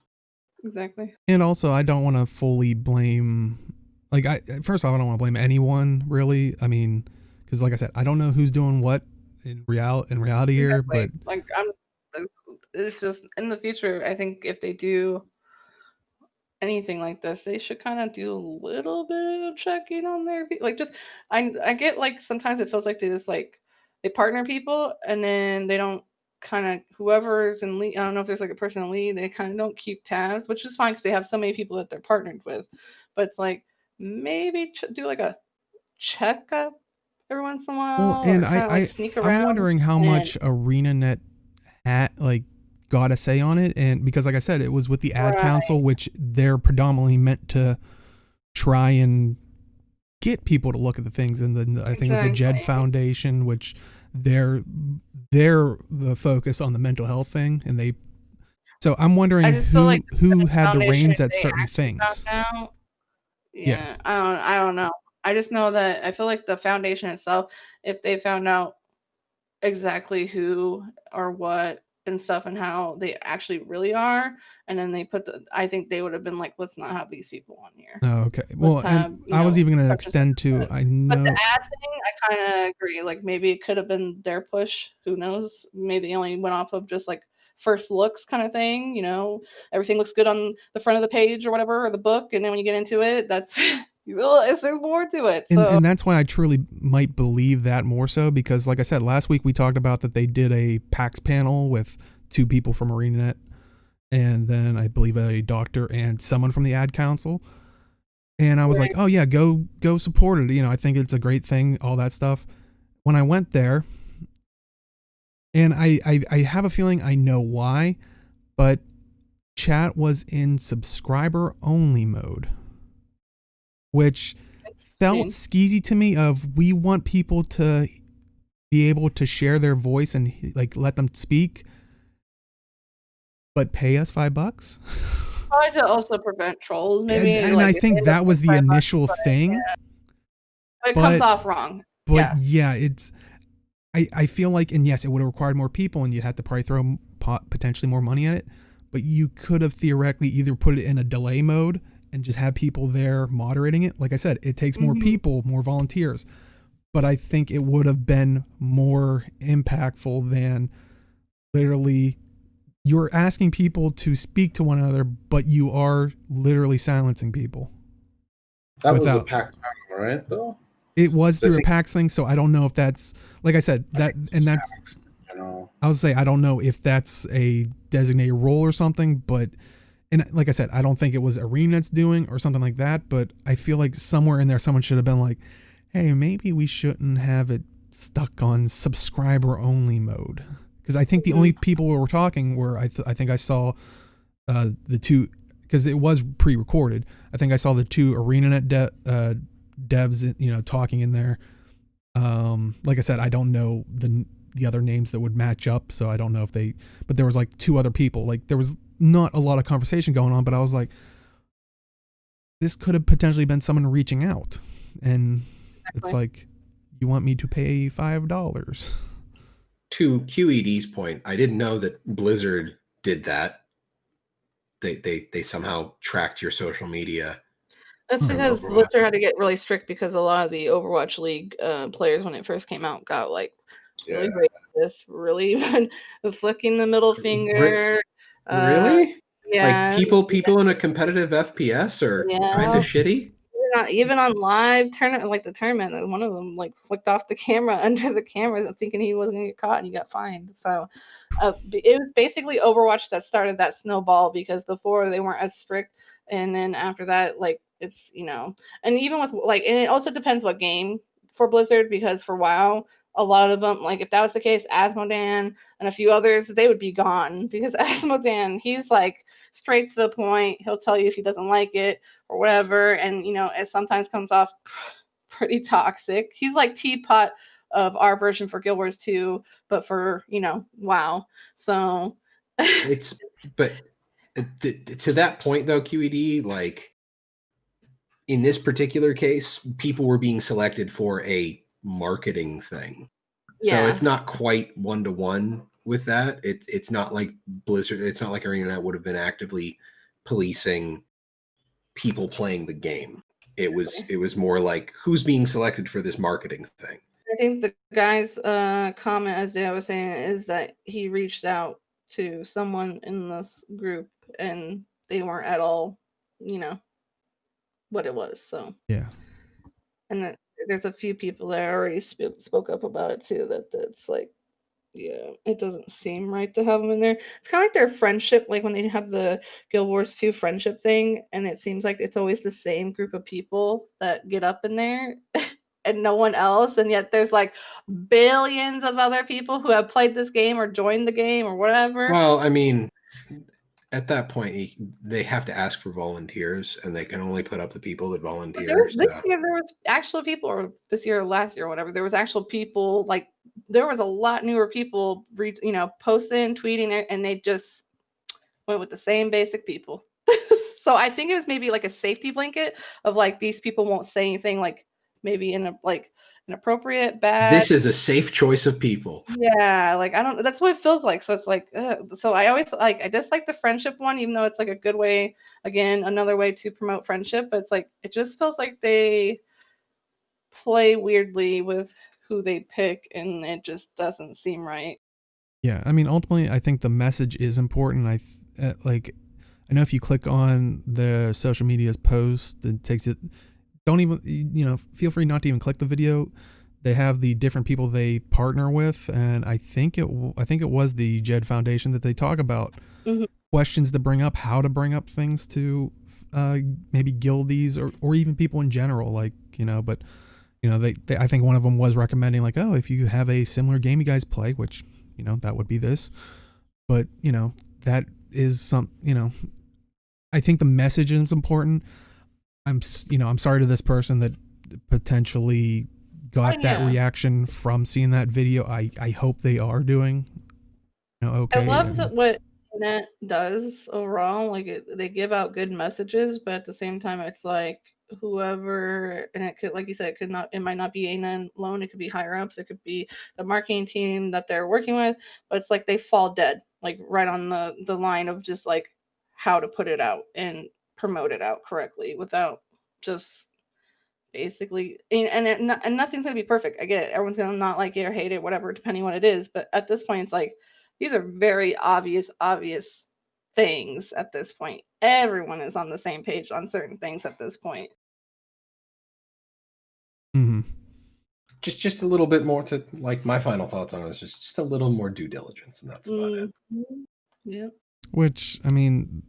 Exactly. And also, I don't want to fully blame, first off, I don't want to blame anyone really. I mean, because like I said, I don't know who's doing what in reality here, but like it's just in the future, I think if they do anything like this, they should kind of do a little bit of checking on their I get like sometimes it feels like they just like they partner people and then they don't kind of whoever's in lead. I don't know if there's like a person in lead, they kind of don't keep tabs, which is fine because they have so many people that they're partnered with. But it's like maybe do like a checkup every once in a while. Well, and sneak around. I'm wondering how much ArenaNet got a say on it, and because like I said, it was with the ad council, which they're predominantly meant to try and get people to look at the things. And then I think it was the Jed Foundation, which they're the focus on the mental health thing, and so I'm wondering who had the reins at certain things. Yeah, I don't know. I just know that I feel like the foundation itself, if they found out exactly who or what and stuff and how they actually really are, and then they I think they would have been like, let's not have these people on here. Oh, okay. Well, and I was even going to extend to, I know. But the ad thing, I kind of agree. Like, maybe it could have been their push. Who knows? Maybe they only went off of just like first looks kind of thing. Everything looks good on the front of the page or whatever, or the book. And then when you get into it, there's more to it. And that's why I truly might believe that more so, because like I said, last week we talked about that they did a PAX panel with 2 people from ArenaNet, and then I believe a doctor and someone from the ad council. And I was like, oh yeah, go support it. I think it's a great thing, all that stuff. When I went there, and I have a feeling I know why, but chat was in subscriber only mode, which felt skeezy to me. We want people to be able to share their voice and like let them speak, but pay us $5. Try to also prevent trolls, maybe. And I think that was the initial thing. Yeah. It comes off wrong. But yeah, I feel like, and yes, it would have required more people, and you'd have to probably throw potentially more money at it. But you could have theoretically either put it in a delay mode and just have people there moderating it. Like I said, it takes more people, more volunteers. But I think it would have been more impactful than literally you're asking people to speak to one another, but you are literally silencing people. That was a PAX panel, right, though? It was through a PAX thing, so I don't know if that's, like I said, I would say I don't know if that's a designated role or something, but, and like I said, I don't think it was ArenaNet's doing or something like that, but I feel like somewhere in there someone should have been like, hey, maybe we shouldn't have it stuck on subscriber only mode. Because I think the only people we were talking were, I think I saw the 2, because it was pre-recorded. I think I saw the 2 ArenaNet devs, talking in there. Like I said, I don't know the other names that would match up, so I don't know if but there was like 2 other people. Like there was not a lot of conversation going on, but I was like, this could have potentially been someone reaching out, and it's like, you want me to pay $5? To QED's point, I didn't know that Blizzard did that. They somehow tracked your social media. That's because Blizzard had to get really strict because a lot of the Overwatch League players, when it first came out, got like really racist, really flicking the middle finger. Really? Yeah. Like people in a competitive FPS are kind of shitty. Not even on live tournament, like the tournament, and one of them like flicked off the camera under the camera, thinking he wasn't gonna get caught, and he got fined. So it was basically Overwatch that started that snowball, because before they weren't as strict, and then after that, like it's and even with like, and it also depends what game for Blizzard, because for WoW, a lot of them, like if that was the case, Asmodan and a few others, they would be gone, because Asmodan, he's like straight to the point. He'll tell you if he doesn't like it or whatever, and it sometimes comes off pretty toxic. He's like Teapot of our version for Guild Wars 2, but for WoW. So but to that point though, QED, like in this particular case, people were being selected for a marketing thing. So it's not quite 1-to-1 with that. It's not like Blizzard, it's not like ArenaNet would have been actively policing people playing the game. It was more like, who's being selected for this marketing thing. I think the guy's comment, as I was saying, is that he reached out to someone in this group and they weren't at all, what it was. So yeah, and there's a few people that already spoke up about it too. That's like, yeah, it doesn't seem right to have them in there. It's kind of like their friendship, like when they have the Guild Wars 2 friendship thing, and it seems like it's always the same group of people that get up in there and no one else, and yet there's like billions of other people who have played this game or joined the game or whatever. Well, I mean, at that point, they have to ask for volunteers, and they can only put up the people that But volunteer. this year there was actual people, or this year or last year or whatever. There was actual people. Like there was a lot newer people, posting, tweeting, and they just went with the same basic people. So I think it was maybe like a safety blanket of like these people won't say anything like maybe inappropriate, bad. This is a safe choice of people. Yeah, like I don't. That's what it feels like. So it's like, so I always like. I dislike the friendship one, even though it's like a good way. Again, another way to promote friendship. But it's like it just feels like they play weirdly with who they pick, and it just doesn't seem right. Yeah, I mean, ultimately, I think the message is important. I know if you click on the social media's post, it takes it. Don't even, feel free not to even click the video. They have the different people they partner with, and I think it was the Jed Foundation that they talk about questions to bring up, how to bring up things to maybe guildies or even people in general, like, but they I think one of them was recommending like, oh, if you have a similar game you guys play, which that would be this, but that is some, I think the message is important. I'm sorry to this person that potentially got that reaction from seeing that video. I hope they are doing okay. I love what internet does overall. Like they give out good messages, but at the same time, it's like whoever, and it could, like you said, it might not be ANN alone. It could be higher ups. It could be the marketing team that they're working with. But it's like they fall dead, like right on the line of just like how to put it out and promote it out correctly without just basically, and nothing's gonna be perfect. I get it. Everyone's gonna not like it or hate it, whatever, depending what it is. But at this point, it's like these are very obvious things. At this point, everyone is on the same page on certain things at this point. Mm-hmm. Just a little bit more to like my final thoughts on it is just a little more due diligence, and that's about it. Yeah. Which, I mean,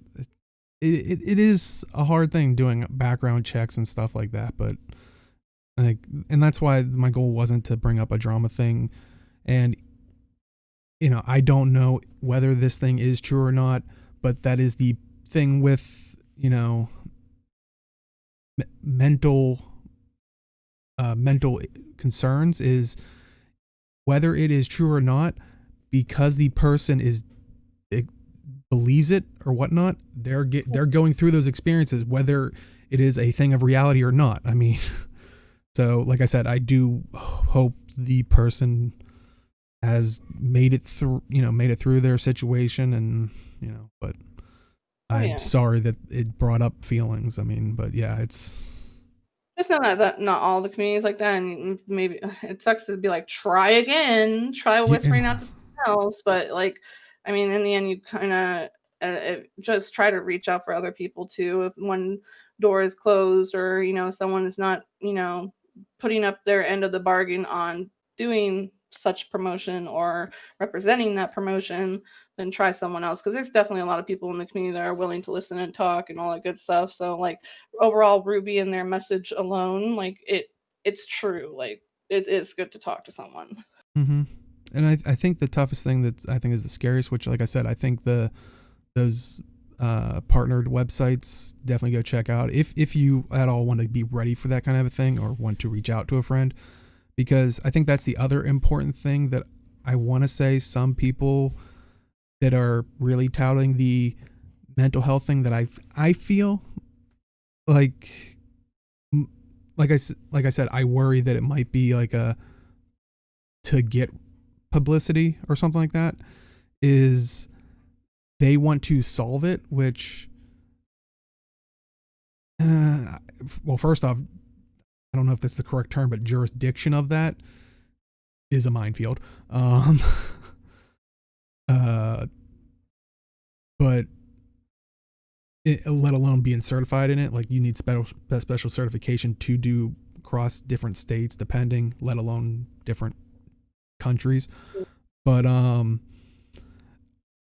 it is a hard thing doing background checks and stuff like that, but like, and that's why my goal wasn't to bring up a drama thing. And I don't know whether this thing is true or not, but that is the thing with mental concerns, is whether it is true or not, because the person believes it or whatnot, they're going through those experiences, whether it is a thing of reality or not. I mean, so like I said, I do hope the person has made it through their situation, and but I'm sorry that it brought up feelings. I mean, but yeah, it's just know that not all the communities like that, and maybe it sucks to be like, try again, try whispering out to someone else, but like, I mean, in the end, you kind of just try to reach out for other people too. If one door is closed, or someone is not putting up their end of the bargain on doing such promotion or representing that promotion, then try someone else, because there's definitely a lot of people in the community that are willing to listen and talk and all that good stuff. So like overall, Ruby and their message alone, like it's true. Like it is good to talk to someone. Mm-hmm. And I think the toughest thing that I think is the scariest, which like I said, I think those partnered websites, definitely go check out if you at all want to be ready for that kind of a thing or want to reach out to a friend, because I think that's the other important thing that I want to say. Some people that are really touting the mental health thing that I feel like I said, I worry that it might be like to get publicity or something like that, is they want to solve it, which well, first off, I don't know if that's the correct term, but jurisdiction of that is a minefield. But let alone being certified in it, like you need special certification to do cross different states, depending, let alone different countries. But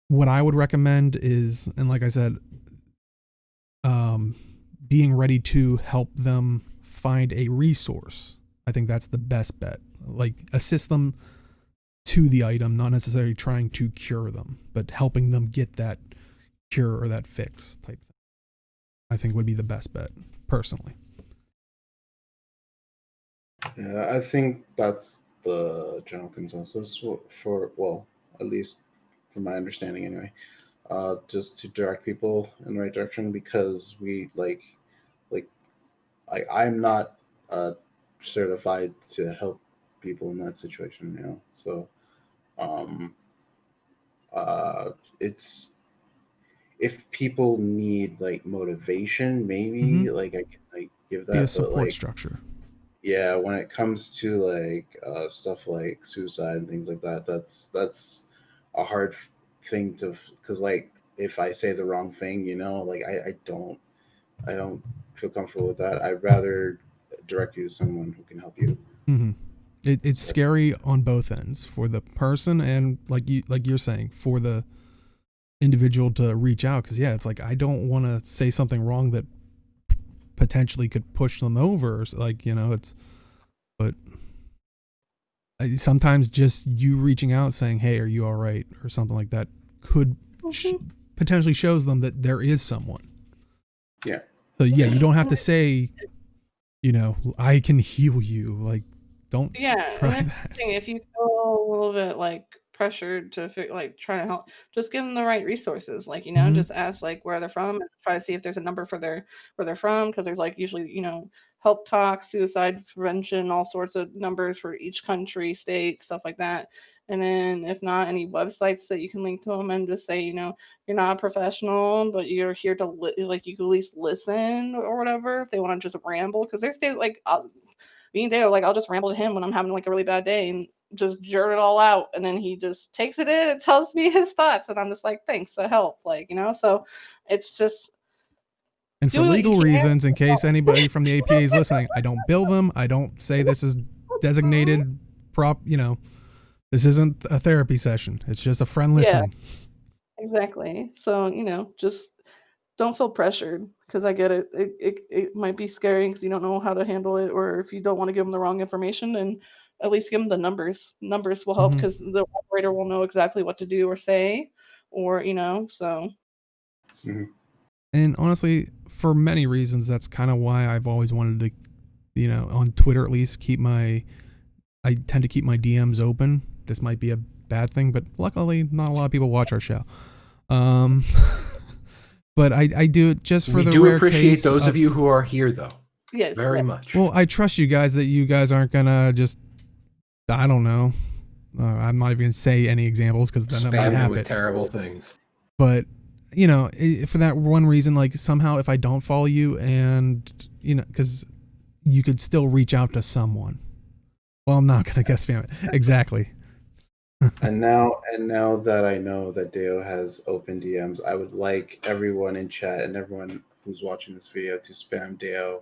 what I would recommend is, and like I said, being ready to help them find a resource. I think that's the best bet. Like assist them to the item, not necessarily trying to cure them, but helping them get that cure or that fix type thing. I think would be the best bet, personally. Yeah, I think that's the general consensus for well, at least from my understanding anyway. Just to direct people in the right direction, because we like I'm not certified to help people in that situation, you know. So um it's if people need like motivation, maybe like I can like give Be a that, but support like structure. yeah, when it comes to like stuff like suicide and things like that, that's a hard thing to, because like if I say the wrong thing, you know, like I don't feel comfortable with that. I'd rather direct you to someone who can help you. Mm-hmm. It's So, scary on both ends, for the person and like you're saying, for the individual to reach out, because yeah, it's like I don't want to say something wrong that potentially could push them over, like, you know, it's, but sometimes just you reaching out saying, hey, are you all right, or something like that could potentially shows them that there is someone. yeah. So yeah, you don't have to say, you know, I can heal you, like, don't try and that. if you feel a little bit like pressured to like try to help, just give them the right resources. Like, you know, Mhm. just ask like where they're from, and try to see if there's a number for where they're from, because there's like usually, you know, help talk, suicide prevention, all sorts of numbers for each country, state, stuff like that. And then if not, any websites that you can link to them, and just say, you know, you're not a professional, but you're here to like you can at least listen or whatever, if they want to just ramble, because there's days like me and Dale, like, I'll just ramble to him when I'm having like a really bad day and just jurt it all out, and then he just takes it in and tells me his thoughts, and I'm just like, thanks, that helped, like, you know. So it's just And for do what you legal can. reasons, in case anybody from the APA is listening, I don't bill them. I don't say this is designated you know, this isn't a therapy session. It's just a friend Yeah, listening. exactly. So, you know, just don't feel pressured, because I get it. It might be scary because you don't know how to handle it, or if you don't want to give them the wrong information, then at least give them the numbers. Numbers will help, Mhm. because the operator will know exactly what to do or say, or, you know, so. Mhm. And honestly, for many reasons, that's kind of why I've always wanted to, you know, on Twitter at least, I tend to keep my DMs open. This might be a bad thing, but luckily not a lot of people watch our show. But I do it just for We the do rare appreciate case those of you who are here, though, Yes. very much. Well, I trust you guys that you guys aren't gonna just, I don't know. I'm not even gonna say any examples because then that might Spam you happen. with terrible things. But you know, for that one reason, like somehow if I don't follow you, and you know, because you could still reach out to someone. Well, I'm not gonna guess spam it exactly. And now that I know that Deo has open DMs, I would like everyone in chat and everyone who's watching this video to spam Deo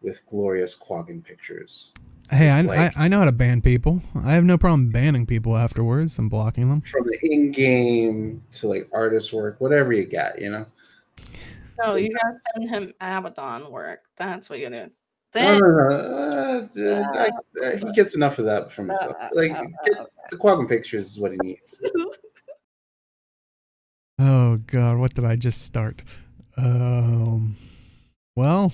with glorious Quaggan pictures. Hey, Just like I know how to ban people. I have no problem banning people afterwards and blocking them. from the in-game to like artist work, whatever you got, you know. No, Like you gotta that's- send him Abaddon work. That's what you do. no, Then, no, no. He gets enough of that from himself. Like get the Quaggan pictures is what he needs. Oh God, what did I just start? Well,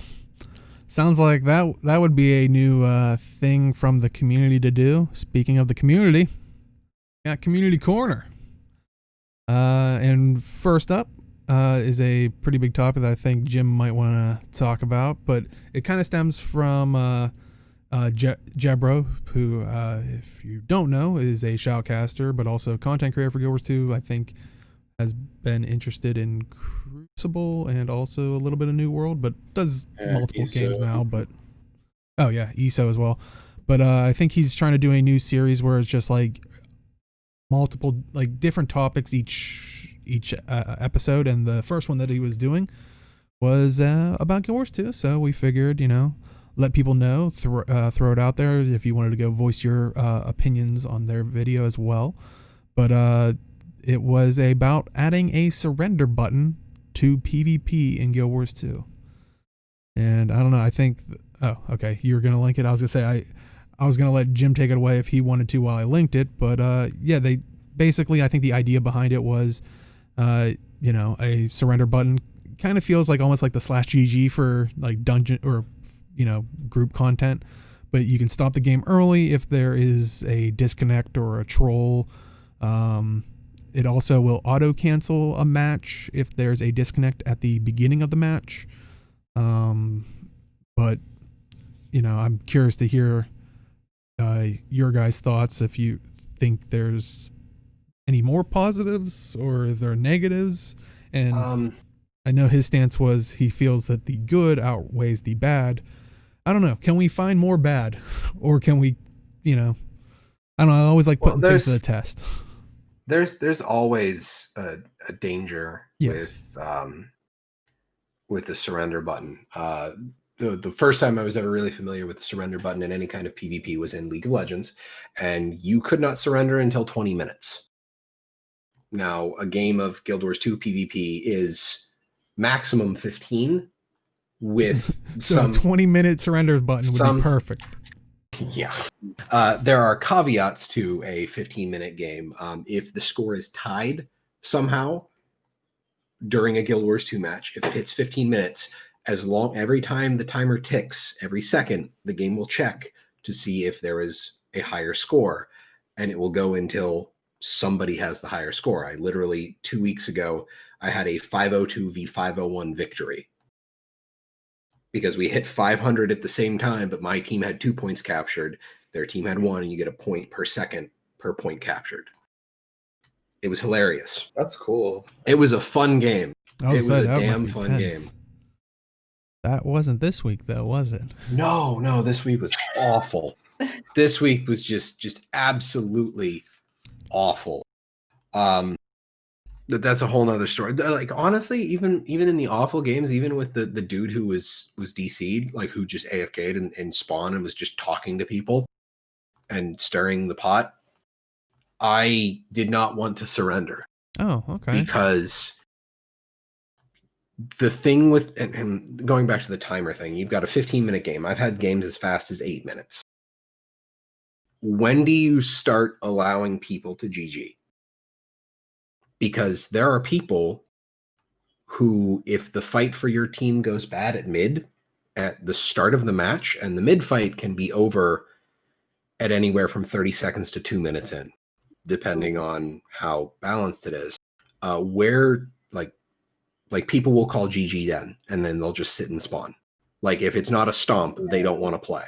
sounds like that would be a new thing from the community to do. Speaking of the community, got Community Corner. And first up is a pretty big topic that I think Jim might want to talk about, but it kind of stems from Jebro, who, if you don't know, is a shoutcaster, but also content creator for Guild Wars 2. I think has been interested in Crucible and also a little bit of New World, but does multiple ESO. games now. But oh yeah, ESO as well. But I think he's trying to do a new series where it's just like multiple, like different topics each episode. And the first one that he was doing was about Guild Wars 2. So we figured, you know, let people know, throw it out there if you wanted to go voice your opinions on their video as well. But it was about adding a surrender button to PvP in Guild Wars 2. And I don't know, I think, oh, okay, you were going to link it. I was going to say, I was going to let Jim take it away if he wanted to while I linked it. But yeah, they basically, I think the idea behind it was you know, a surrender button kind of feels like almost like the /GG for like dungeon or, you know, group content, but you can stop the game early if there is a disconnect or a troll. It also will auto cancel a match if there's a disconnect at the beginning of the match. But you know, I'm curious to hear your guys' thoughts, if you think there's any more positives or there are negatives. And I know his stance was he feels that the good outweighs the bad. I don't know. Can we find more bad, or can we, you know, I don't know. I always like putting things to the test. There's always a danger with the surrender button. The first time I was ever really familiar with the surrender button in any kind of PvP was in League of Legends, and you could not surrender until 20 minutes. Now, a game of Guild Wars 2 PvP is maximum 15 with so a 20-minute surrender button would be perfect. Yeah. There are caveats to a 15-minute game. If the score is tied somehow during a Guild Wars 2 match, if it hits 15 minutes, every time the timer ticks, every second, the game will check to see if there is a higher score, and it will go until somebody has the higher score. I literally 2 weeks ago, I had a 502 v 501 victory because we hit 500 at the same time, but my team had 2 points captured. Their team had 1, and you get a point per second per point captured. It was hilarious. That's cool. It was a fun game. It was a damn fun game. That wasn't this week, though, was it? No, this week was awful. This week was just absolutely awful. That's a whole nother story. Like, honestly, even in the awful games, even with the dude who was DC'd, like, who just AFK'd and spawned and was just talking to people and stirring the pot, I did not want to surrender. Oh, okay. Because the thing with, and going back to the timer thing, you've got a 15-minute game. I've had games as fast as 8 minutes. When do you start allowing people to GG? Because there are people who, if the fight for your team goes bad at the start of the match, and the mid fight can be over at anywhere from 30 seconds to 2 minutes in, depending on how balanced it is, where like people will call GG then, and then they'll just sit and spawn. Like, if it's not a stomp, they don't want to play.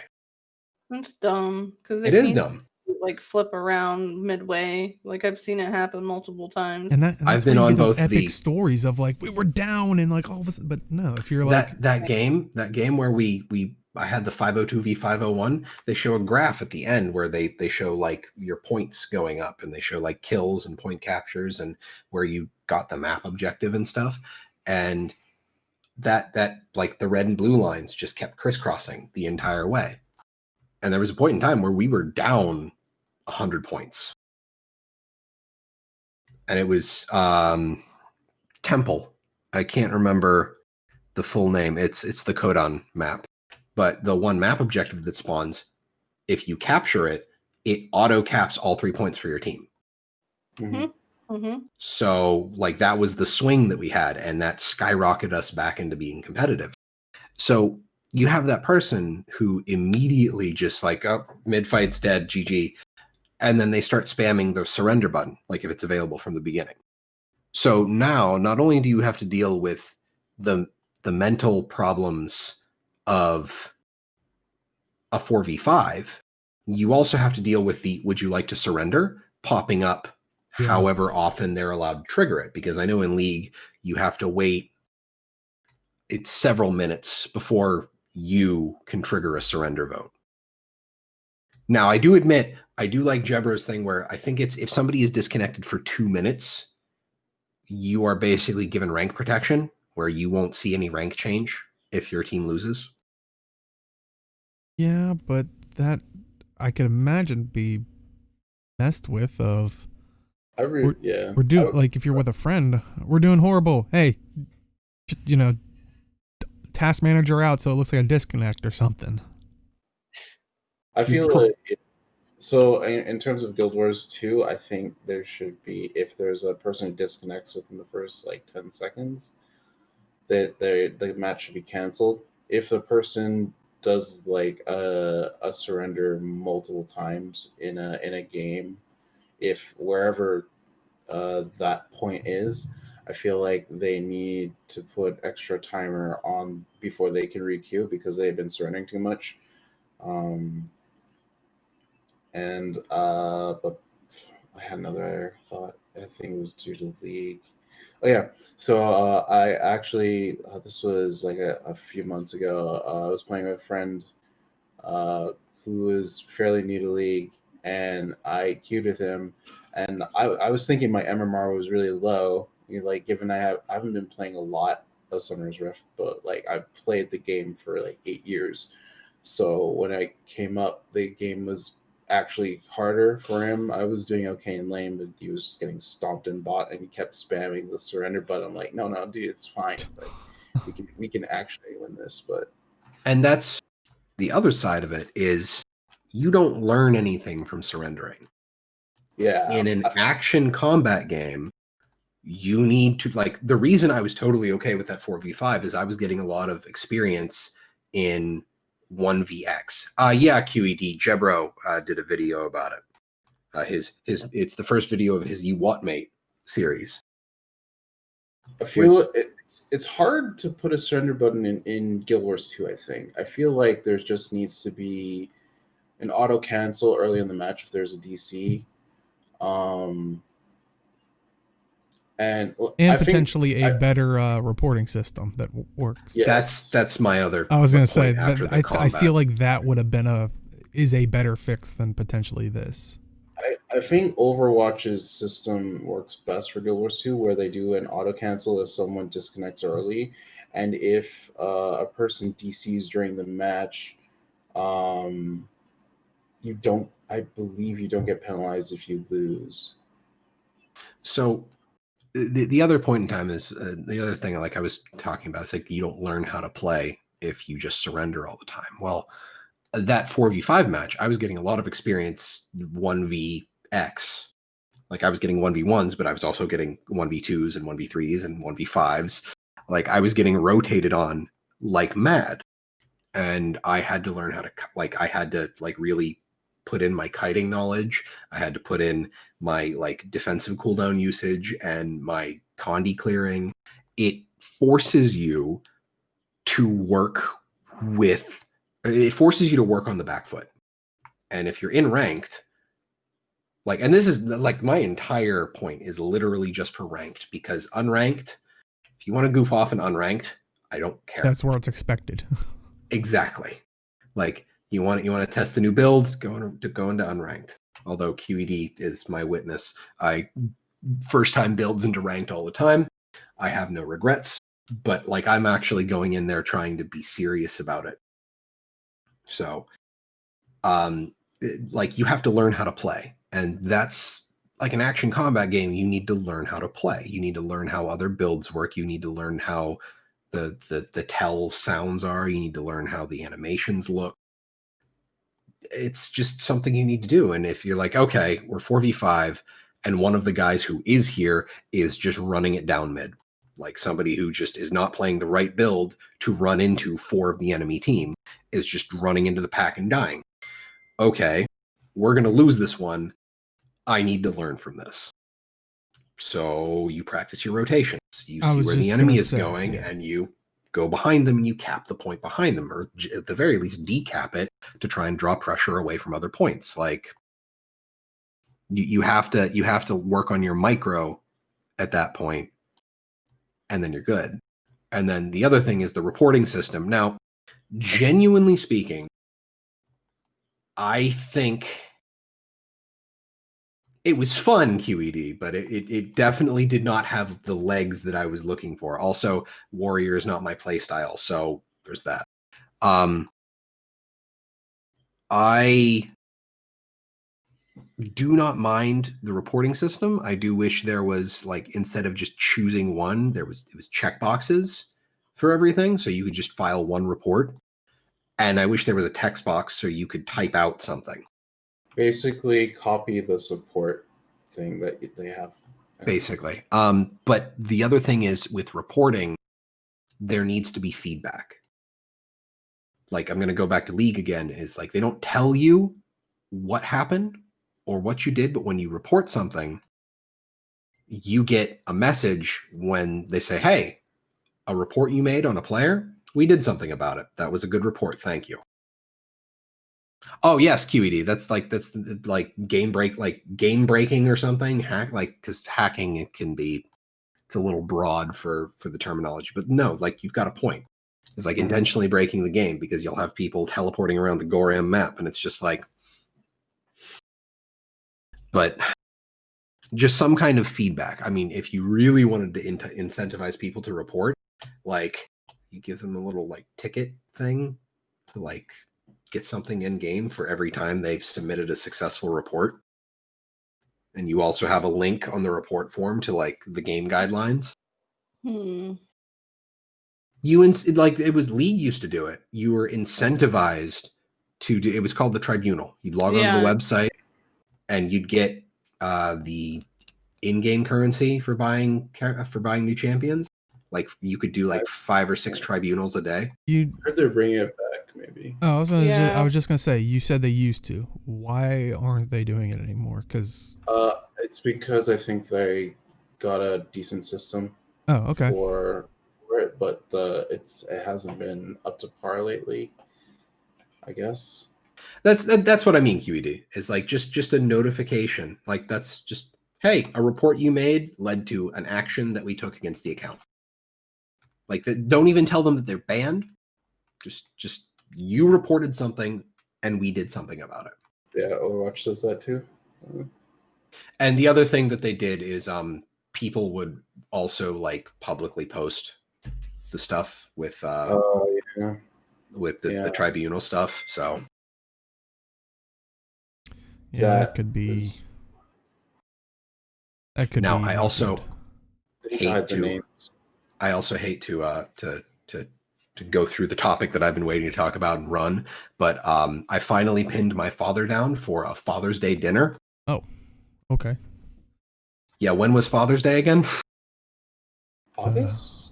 That's dumb. Because it is dumb. Like, flip around midway. Like, I've seen it happen multiple times. And I've been on both epic stories of like, we were down and like all of a sudden, but no, if you're like that game where I had the 502 v 501, they show a graph at the end where they show like your points going up, and they show like kills and point captures and where you got the map objective and stuff. And that like the red and blue lines just kept crisscrossing the entire way. And there was a point in time where we were down 100 points. And it was Temple. I can't remember the full name. It's the Kodan map. But the one map objective that spawns, if you capture it, it auto caps all 3 points for your team. Mm-hmm. Mm-hmm. So like that was the swing that we had, and that skyrocketed us back into being competitive. So you have that person who immediately just like, oh, mid-fight's dead, GG. And then they start spamming the surrender button, like if it's available from the beginning. So now, not only do you have to deal with the mental problems of a 4v5, you also have to deal with the would you like to surrender popping up however often they're allowed to trigger it. Because I know in League, you have to wait. It's several minutes before you can trigger a surrender vote. Now, I do admit, I do like Jebro's thing where I think it's if somebody is disconnected for 2 minutes, you are basically given rank protection where you won't see any rank change if your team loses. Yeah, but that I could imagine be messed with of we're doing like if you're with a friend, we're doing horrible. Hey, you know, task manager out so it looks like a disconnect or something. I feel like So in terms of Guild Wars 2, I think there should be, if there's a person who disconnects within the first like 10 seconds, that the match should be canceled. If the person does like a surrender multiple times in a game, if wherever that point is, I feel like they need to put extra timer on before they can requeue because they've been surrendering too much. But I had another thought. I think it was due to the league. Oh yeah. So I actually this was like a few months ago. I was playing with a friend who was fairly new to league, and I queued with him, and I was thinking my MMR was really low. You know, like given I haven't been playing a lot of Summer's Rift, but like I've played the game for like 8 years. So when I came up, the game was actually harder for him. I was doing okay in lane, but he was just getting stomped in bot, and he kept spamming the surrender button. I'm like, no, dude, it's fine. Like, we can actually win this. And that's the other side of it is you don't learn anything from surrendering. Yeah. In an action combat game, you need to, like, the reason I was totally okay with that 4v5 is I was getting a lot of experience in 1vx. Yeah, QED Jebro did a video about it. It's the first video of his Wot Mate series. I feel it's hard to put a surrender button in Guild Wars 2, I think. I feel like there just needs to be an auto cancel early in the match if there's a DC. And potentially a better reporting system that works. Yes. That's my other. I was going to say that I feel like that would have been is a better fix than potentially this. I think Overwatch's system works best for Guild Wars 2, where they do an auto cancel if someone disconnects early, and if a person DCs during the match, you don't. I believe you don't get penalized if you lose. So the other point in time is the other thing, like I was talking about, is like you don't learn how to play if you just surrender all the time. Well, that 4v5 match, I was getting a lot of experience 1vx. Like I was getting 1v1s, but I was also getting 1v2s and 1v3s and 1v5s. Like I was getting rotated on like mad. And I had to learn how to, like, I had to like really put in my kiting knowledge. I had to put in my like defensive cooldown usage and my condi clearing. It forces you to work on the back foot. And if you're in ranked, like, and this is like my entire point is literally just for ranked, because unranked, if you want to goof off in unranked, I don't care. That's where it's expected. Exactly. Like you want to test the new build, go into unranked. Although QED is my witness, I first time builds into ranked all the time. I have no regrets, but like I'm actually going in there trying to be serious about it. So, like you have to learn how to play, and that's like an action combat game. You need to learn how to play. You need to learn how other builds work. You need to learn how the tell sounds are. You need to learn how the animations look. It's just something you need to do. And if you're like, okay, we're 4v5 and one of the guys who is here is just running it down mid, like somebody who just is not playing the right build to run into 4 of the enemy team, is just running into the pack and dying. Okay, we're going to lose this one. I need to learn from this. So you practice your rotations. You see where the enemy is going, and you go behind them and you cap the point behind them, or at the very least decap it to try and draw pressure away from other points. Like you have to work on your micro at that point, and then you're good. And then the other thing is the reporting system. Now, genuinely speaking, I think it was fun, QED, but it definitely did not have the legs that I was looking for. Also, Warrior is not my playstyle, so there's that. I do not mind the reporting system. I do wish there was, like, instead of just choosing one, it was checkboxes for everything, so you could just file one report. And I wish there was a text box so you could type out something. Basically, copy the support thing that they have. Basically. But the other thing is with reporting, there needs to be feedback. Like, I'm going to go back to League again, is like they don't tell you what happened or what you did, but when you report something, you get a message when they say, hey, a report you made on a player, we did something about it. That was a good report. Thank you. Oh yes, QED. That's like game breaking or something. Hack, like, because hacking, it's a little broad for the terminology, but no, like, you've got a point. It's like intentionally breaking the game because you'll have people teleporting around the Goram map, and it's just like, but just some kind of feedback. I mean, if you really wanted to incentivize people to report, like, you give them a little like ticket thing to like get something in game for every time they've submitted a successful report. And you also have a link on the report form to like the game guidelines. Like, it was League used to do it. You were incentivized to do. It was called the Tribunal. You'd log on to the website, and you'd get the in-game currency for buying new champions. Like, you could do like 5 or 6 tribunals a day. I heard they're bringing it back, maybe. Oh, I was just gonna say. You said they used to. Why aren't they doing it anymore? Because it's because I think they got a decent system. Oh, okay. For it, but it hasn't been up to par lately, I guess. That's what I mean. QED is like just a notification. Like, that's just, hey, a report you made led to an action that we took against the account. Like, don't even tell them that they're banned. Just you reported something and we did something about it. Yeah, Overwatch does that too. And the other thing that they did is people would also like publicly post the stuff with the tribunal stuff. So yeah, that could be. That could now be. I also hate to go through the topic that I've been waiting to talk about and run, but I finally pinned my father down for a Father's Day dinner. Oh, okay. Yeah, when was Father's Day again? August?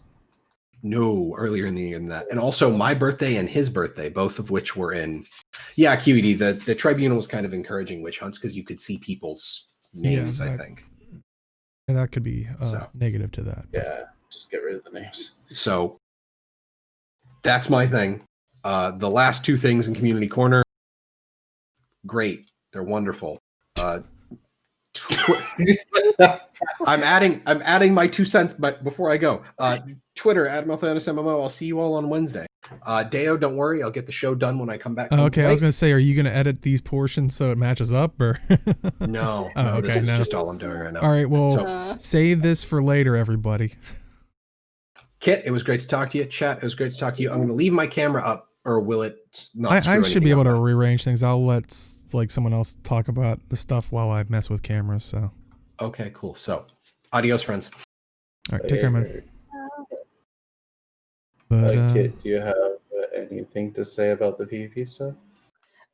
No, earlier in the year than that. And also my birthday and his birthday, both of which were in. Yeah, QED. The tribunal was kind of encouraging witch hunts because you could see people's names. I think. And that could be negative to that. Yeah, just get rid of the names. So that's my thing. The last 2 things in Community Corner, great. They're wonderful. I'm adding my 2 cents, but before I go, Twitter @MalthanusMMO. I'll see you all on Wednesday. Deo, don't worry, I'll get the show done when I come back. Okay, I was gonna say, are you gonna edit these portions so it matches up, or? No, okay, this is just all I'm doing right now. All right, well, save this for later, everybody. Kit, it was great to talk to you. Chat, it was great to talk to you. I'm gonna leave my camera up, or will it not? I should be able to rearrange things. I'll let like someone else talk about the stuff while I mess with cameras. So. Okay, cool. So, adios, friends. All right, take care, man. But, Kit, do you have anything to say about the PvP stuff?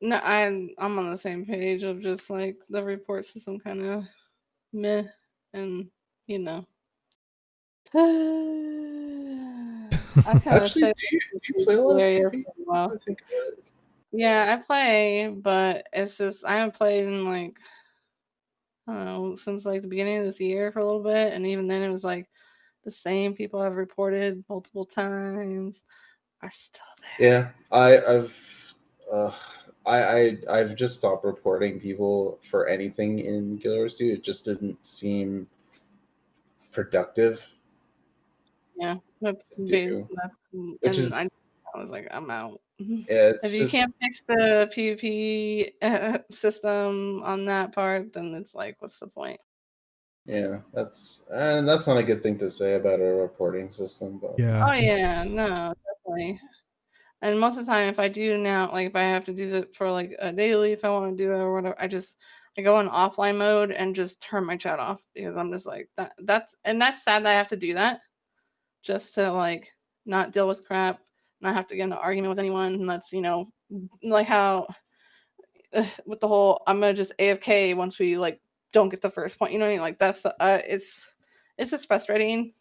No, I'm on the same page of just like the report system kind of meh, and you know. I kind of Actually, do you play a lot of PvP? I think about it. Yeah, I play, but it's just I haven't played in like I don't know since like the beginning of this year for a little bit, and even then it was like the same people I've reported multiple times are still there. Yeah, I've just stopped reporting people for anything in Guild Wars 2. It just didn't seem productive. Yeah, that's big. I was like, I'm out. Yeah, if you can't fix the PvP system on that part, then it's like, what's the point? Yeah, that's not a good thing to say about a reporting system, but yeah. Oh yeah, no, definitely. And most of the time, if I do now, like if I have to do it for like a daily, if I want to do it or whatever, I go in offline mode and just turn my chat off because I'm just like that's sad that I have to do that just to like not deal with crap, not have to get into an argument with anyone, and that's like how with the whole I'm gonna just AFK once we like don't get the first point. You know what I mean? Like that's it's just frustrating,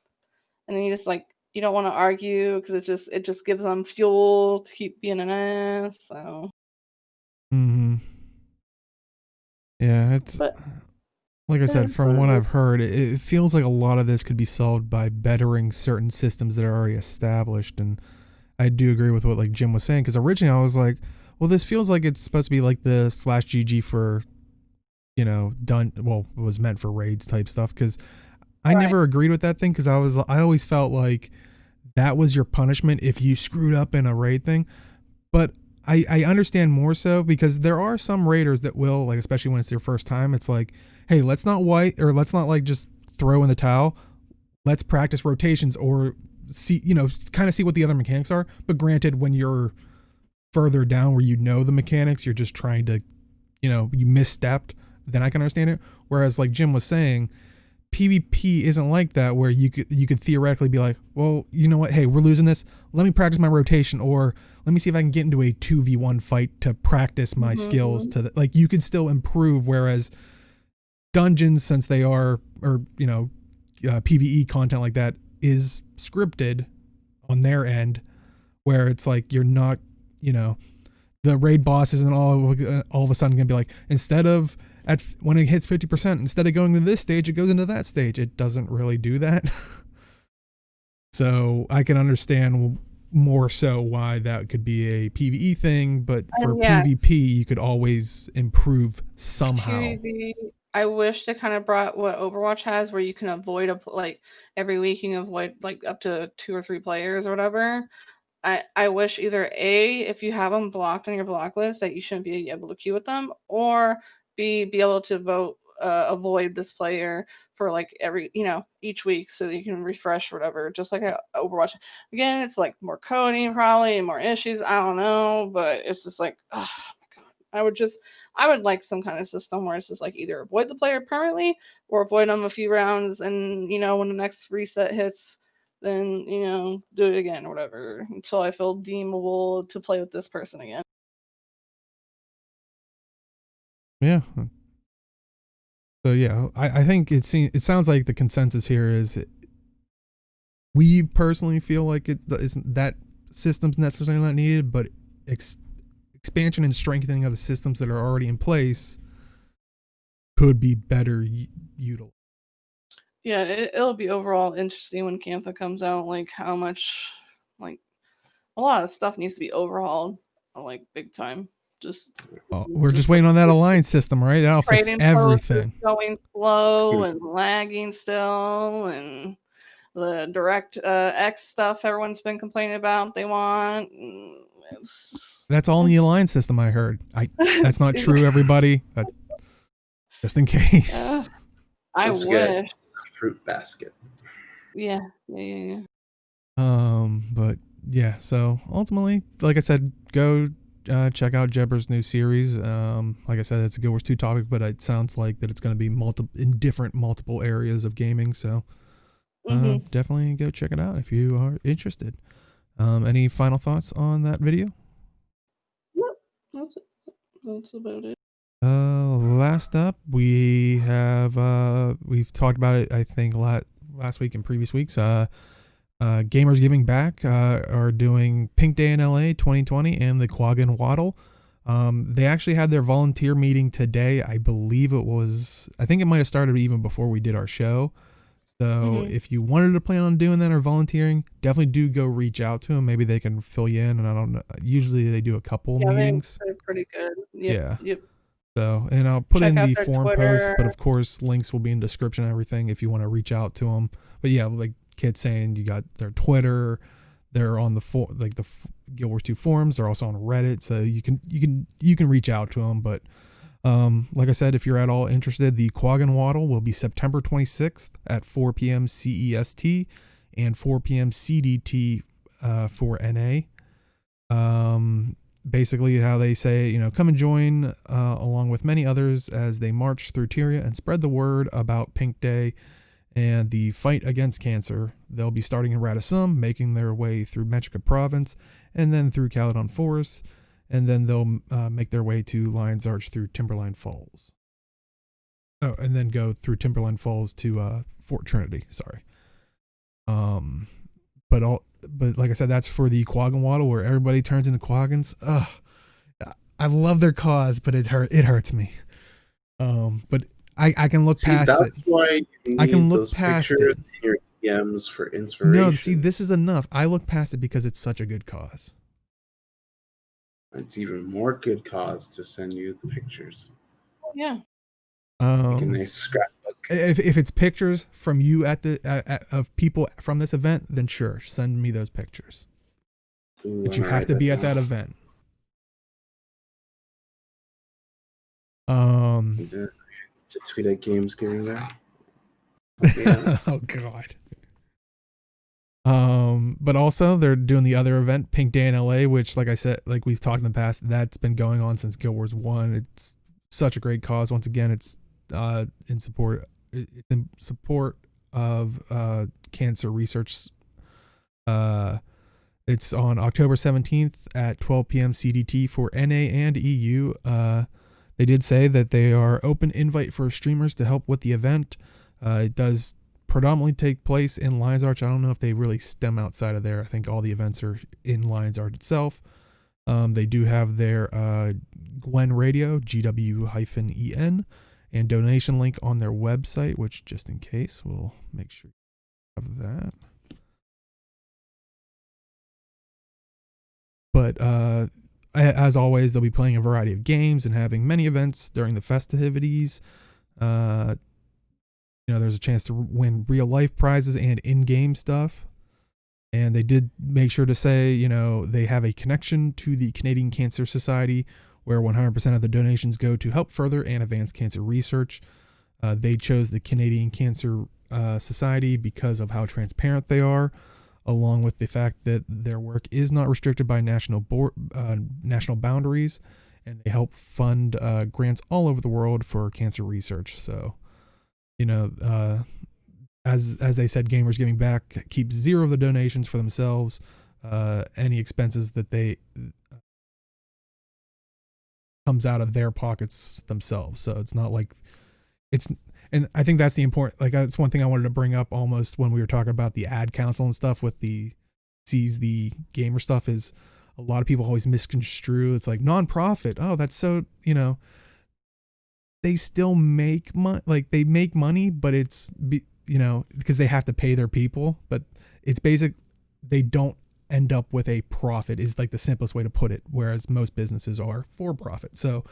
and then you just like you don't want to argue because it just gives them fuel to keep being an ass. So. Mm-hmm. Yeah, it's But like I said, from what I've heard, it feels like a lot of this could be solved by bettering certain systems that are already established. And I do agree with what like Jim was saying, because originally I was like, well, this feels like it's supposed to be like the /GG for, you know, it was meant for raids type stuff. Because I never agreed with that thing, because I always felt like that was your punishment if you screwed up in a raid thing. But I understand more so, because there are some raiders that will, like, especially when it's their first time, it's like, hey, let's not let's not like just throw in the towel. Let's practice rotations or see, you know, kind of see what the other mechanics are. But granted, when you're further down where you know the mechanics, you're just trying to, you know, you misstepped, then I can understand it. Whereas like Jim was saying, PvP isn't like that, where you could theoretically be like, well, you know what, hey, we're losing this, let me practice my rotation, or let me see if I can get into a 2v1 fight to practice my skills to like, you could still improve. Whereas dungeons, since they are, or you know, PvE content like that is scripted on their end, where it's like you're not, you know, the raid boss isn't all of a sudden gonna be like, instead of when it hits 50%, instead of going to this stage, it goes into that stage. It doesn't really do that. So I can understand more so why that could be a PvE thing, but for PvP, you could always improve somehow. PvP, I wish they kind of brought what Overwatch has, where you can avoid like every week you can avoid like up to 2 or 3 players or whatever. I wish either A, if you have them blocked on your block list, that you shouldn't be able to queue with them, or B, be able to avoid this player for like every, you know, each week, so that you can refresh or whatever, just like Overwatch. Again, it's like more coding probably and more issues. I don't know, but it's just like, oh my God. I would like some kind of system where it's just like either avoid the player permanently or avoid them a few rounds, and you know, when the next reset hits, then, you know, do it again or whatever until I feel deemable to play with this person again. Yeah. So yeah, I think it sounds like the consensus here is we personally feel like that system's necessarily not needed, but expansion and strengthening of the systems that are already in place could be better utilized. Yeah, it'll be overall interesting when Cantha comes out, like how much, like a lot of stuff needs to be overhauled, like big time. We're just waiting on that alliance system, right? That'll fix everything. Going slow and lagging still, and the direct X stuff everyone's been complaining about they want. That's all in the alliance system, I heard. That's not true, everybody. Just in case. I wish. Fruit basket. Yeah. But yeah, so ultimately, like I said, go check out Jebro's new series. Like I said, it's a Guild Wars 2 topic, but it sounds like that it's going to be multiple areas of gaming. So definitely go check it out if you are interested. Any final thoughts on that video? Nope. That's about it. Last up, we have we've talked about it, I think, last week and previous weeks. Gamers Giving Back are doing Pink Day in LA 2020 and the Quaggan Waddle. They actually had their volunteer meeting today. I think it might have started even before we did our show. So if you wanted to plan on doing that or volunteering, definitely do go reach out to them. Maybe they can fill you in. And I don't know. Usually they do a couple meetings. They're pretty good. Yep. So, and I'll put in the forum post, but of course links will be in description and everything if you want to reach out to them. But yeah, like Kid saying, you got their Twitter, they're on the Guild Wars 2 forums. They're also on Reddit, so you can reach out to them. But like I said, if you're at all interested, the Quaggan Waddle will be September 26th at 4 p.m. CEST and 4 p.m. CDT for NA. Basically how they say, you know, come and join along with many others as they march through Tyria and spread the word about Pink Day and the fight against cancer. They'll be starting in Radissum, making their way through Metrica Province, and then through Caledon Forest, and then they'll make their way to Lion's Arch through Timberline Falls. Oh, and then go through Timberline Falls to Fort Trinity. Sorry. But like I said, that's for the Quaggan Waddle, where everybody turns into Quaggans. Ugh, I love their cause, but it hurts me. But I can look past it. That's why you I can need look those pictures past in your DMs for inspiration. No, see, this is enough. I look past it because it's such a good cause. It's even more good cause to send you the pictures. Yeah. Like a nice scrapbook. If it's pictures from you at the of people from this event, then sure, send me those pictures. Ooh, but you have to be at that event. To tweet at games giving that. Yeah. Oh God. But also they're doing the other event, Pink Day in LA, which, like I said, like we've talked in the past, that's been going on since Guild Wars 1. It's such a great cause. Once again, it's in support of cancer research. It's on October 17th at 12 p.m. CDT for NA and EU. They did say that they are open invite for streamers to help with the event. It does predominantly take place in Lion's Arch. I don't know if they really stem outside of there. I think all the events are in Lion's Arch itself. They do have their Gwen Radio, GW-EN, and donation link on their website, which, just in case, we'll make sure you have that. But as always, they'll be playing a variety of games and having many events during the festivities. There's a chance to win real life prizes and in-game stuff. And they did make sure to say, they have a connection to the Canadian Cancer Society, where 100% of the donations go to help further and advance cancer research. They chose the Canadian Cancer Society because of how transparent they are, along with the fact that their work is not restricted by national boundaries, and they help fund grants all over the world for cancer research. So, as they said, Gamers Giving Back keeps zero of the donations for themselves. Any expenses that they comes out of their pockets themselves. So it's not like and I think that's the important, that's one thing I wanted to bring up almost when we were talking about the ad council and stuff with the gamer stuff, is a lot of people always misconstrue. It's like nonprofit. Oh, that's so, they still make money, they make money, but it's, because they have to pay their people, but it's basic. They don't end up with a profit is like the simplest way to put it. Whereas most businesses are for profit. So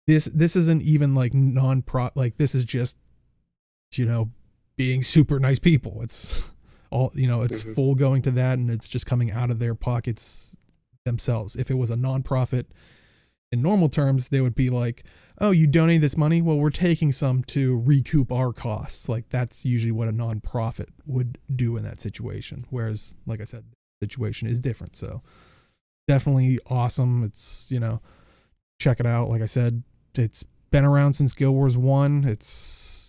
this isn't even like non-profit. This is just, being super nice people. It's all, it's full going to that, and it's just coming out of their pockets themselves. If it was a non-profit in normal terms, they would be like, oh, you donate this money, well, we're taking some to recoup our costs. That's usually what a non-profit would do in that situation. Whereas, like I said, the situation is different. So definitely awesome. It's, check it out. Like I said, it's been around since Guild Wars 1. It's,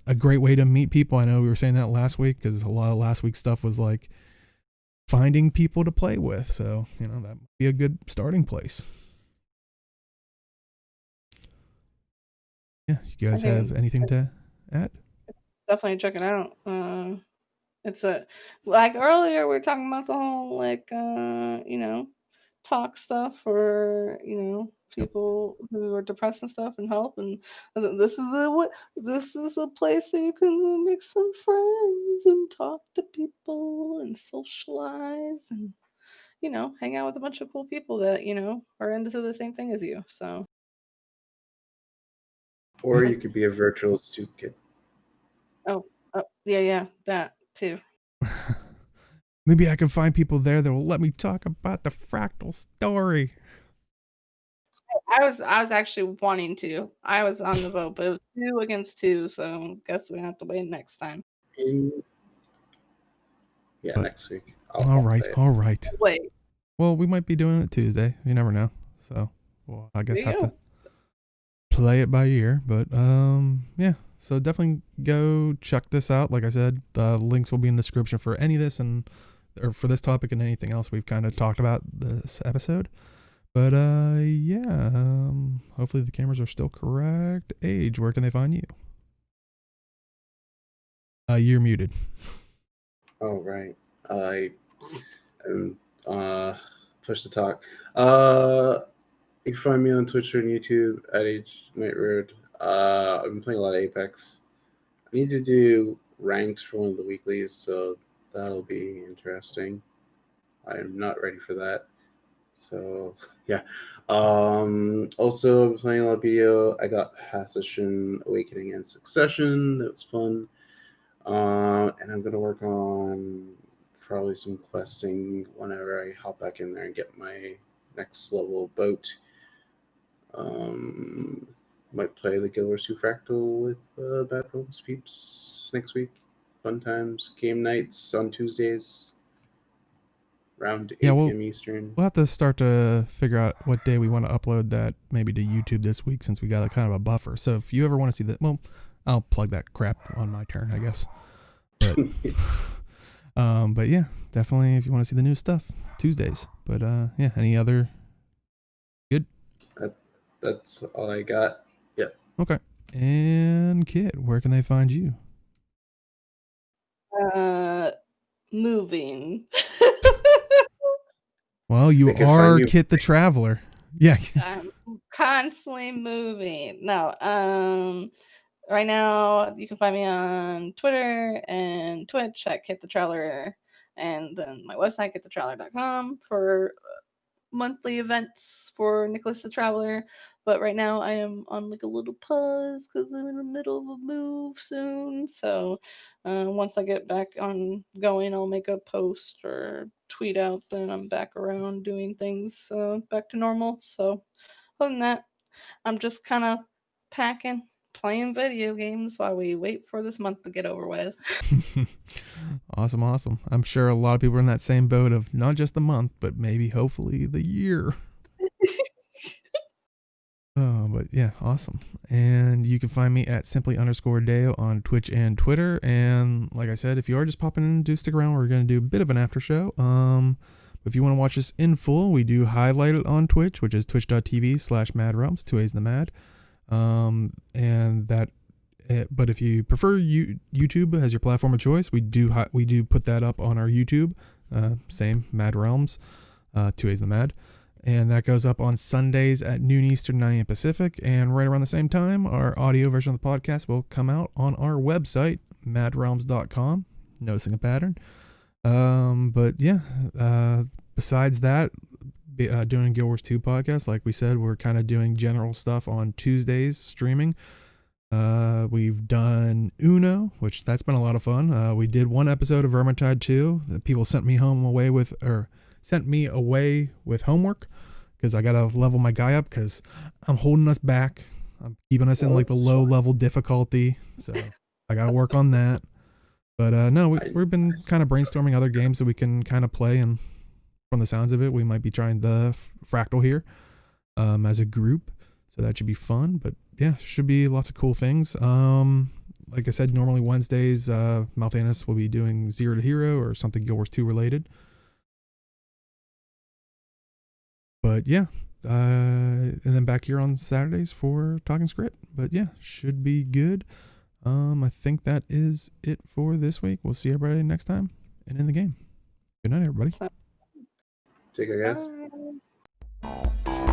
a great way to meet people. I know we were saying that last week because a lot of last week's stuff was like finding people to play with. So, that might be a good starting place. Yeah, you guys have anything to add? Definitely check it out. It's earlier we were talking about the whole talk stuff for people who are depressed and stuff and help, and this is a place that you can make some friends and talk to people and socialize and hang out with a bunch of cool people that are into the same thing as you. So. Or you could be a virtual soup kid. Oh, yeah, that too. Maybe I can find people there that will let me talk about the Fractal story. I was actually wanting to. I was on the vote, but it was 2 against 2, so guess we have to wait next time. Next week. All right. Wait. Well, we might be doing it Tuesday. You never know. So, I guess have to play it by ear. But yeah. So definitely go check this out. Like I said, the links will be in the description for any of this or for this topic and anything else we've kind of talked about this episode. But yeah, hopefully the cameras are still correct. Age, where can they find you? You're muted. Oh, right. I am push to talk. You can find me on Twitch and YouTube at Age Night Road. I've been playing a lot of Apex. I need to do ranked for one of the weeklies, so that'll be interesting. I'm not ready for that. So yeah. Also I'm playing a lot of video. I got Passation, Awakening, and Succession. That was fun. And I'm gonna work on probably some questing whenever I hop back in there and get my next level boat. Might play the Guild 2 Fractal with Bad Robes peeps next week. Fun times, game nights on Tuesdays, around 8 p.m. Eastern. We'll have to start to figure out what day we want to upload that maybe to YouTube this week, since we got a kind of a buffer. So if you ever want to see that, well, I'll plug that crap on my turn, I guess. But yeah, definitely if you want to see the new stuff, Tuesdays. But yeah, any other good? That's all I got. Yep. Okay. And Kit, where can they find you? Moving. Well, you are Kit the Traveler. Yeah. I'm constantly moving. No, right now you can find me on Twitter and Twitch at Kit the Traveler, and then my website kitthetraveler.com for monthly events for Nicholas the Traveler. But right now I am on like a little pause because I'm in the middle of a move soon. So once I get back on going, I'll make a post or tweet out that I'm back around doing things back to normal. So other than that, I'm just kind of packing, playing video games while we wait for this month to get over with. Awesome. I'm sure a lot of people are in that same boat of not just the month, but maybe hopefully the year. But yeah, awesome. And you can find me at simply_Deo on Twitch and Twitter. And like I said, if you are just popping in, do stick around. We're going to do a bit of an after show. If you want to watch this in full, we do highlight it on Twitch, which is twitch.tv/madrealms, 2 A's in the mad. And that, but if you prefer YouTube as your platform of choice, we do put that up on our YouTube. Same, Mad Realms, 2 A's in the mad. And that goes up on Sundays at noon Eastern, 9 a.m. Pacific. And right around the same time, our audio version of the podcast will come out on our website, madrealms.com. Noticing a pattern. But yeah, besides that, doing Guild Wars 2 podcast, like we said, we're kind of doing general stuff on Tuesdays streaming. We've done Uno, which that's been a lot of fun. We did one episode of Vermintide 2 that people sent me away with homework because I gotta level my guy up because I'm holding us back. I'm keeping us in like the low level difficulty, so I gotta work on that. But no, we've been kind of brainstorming other games that we can kind of play, and from the sounds of it, we might be trying the Fractal here as a group, so that should be fun. But yeah, should be lots of cool things. Like I said, normally Wednesdays, Malthanis will be doing Zero to Hero or something Guild Wars 2 related. But yeah, and then back here on Saturdays for Talking Skritt. But yeah, should be good. I think that is it for this week. We'll see everybody next time and in the game. Good night, everybody. Take care, guys. Bye.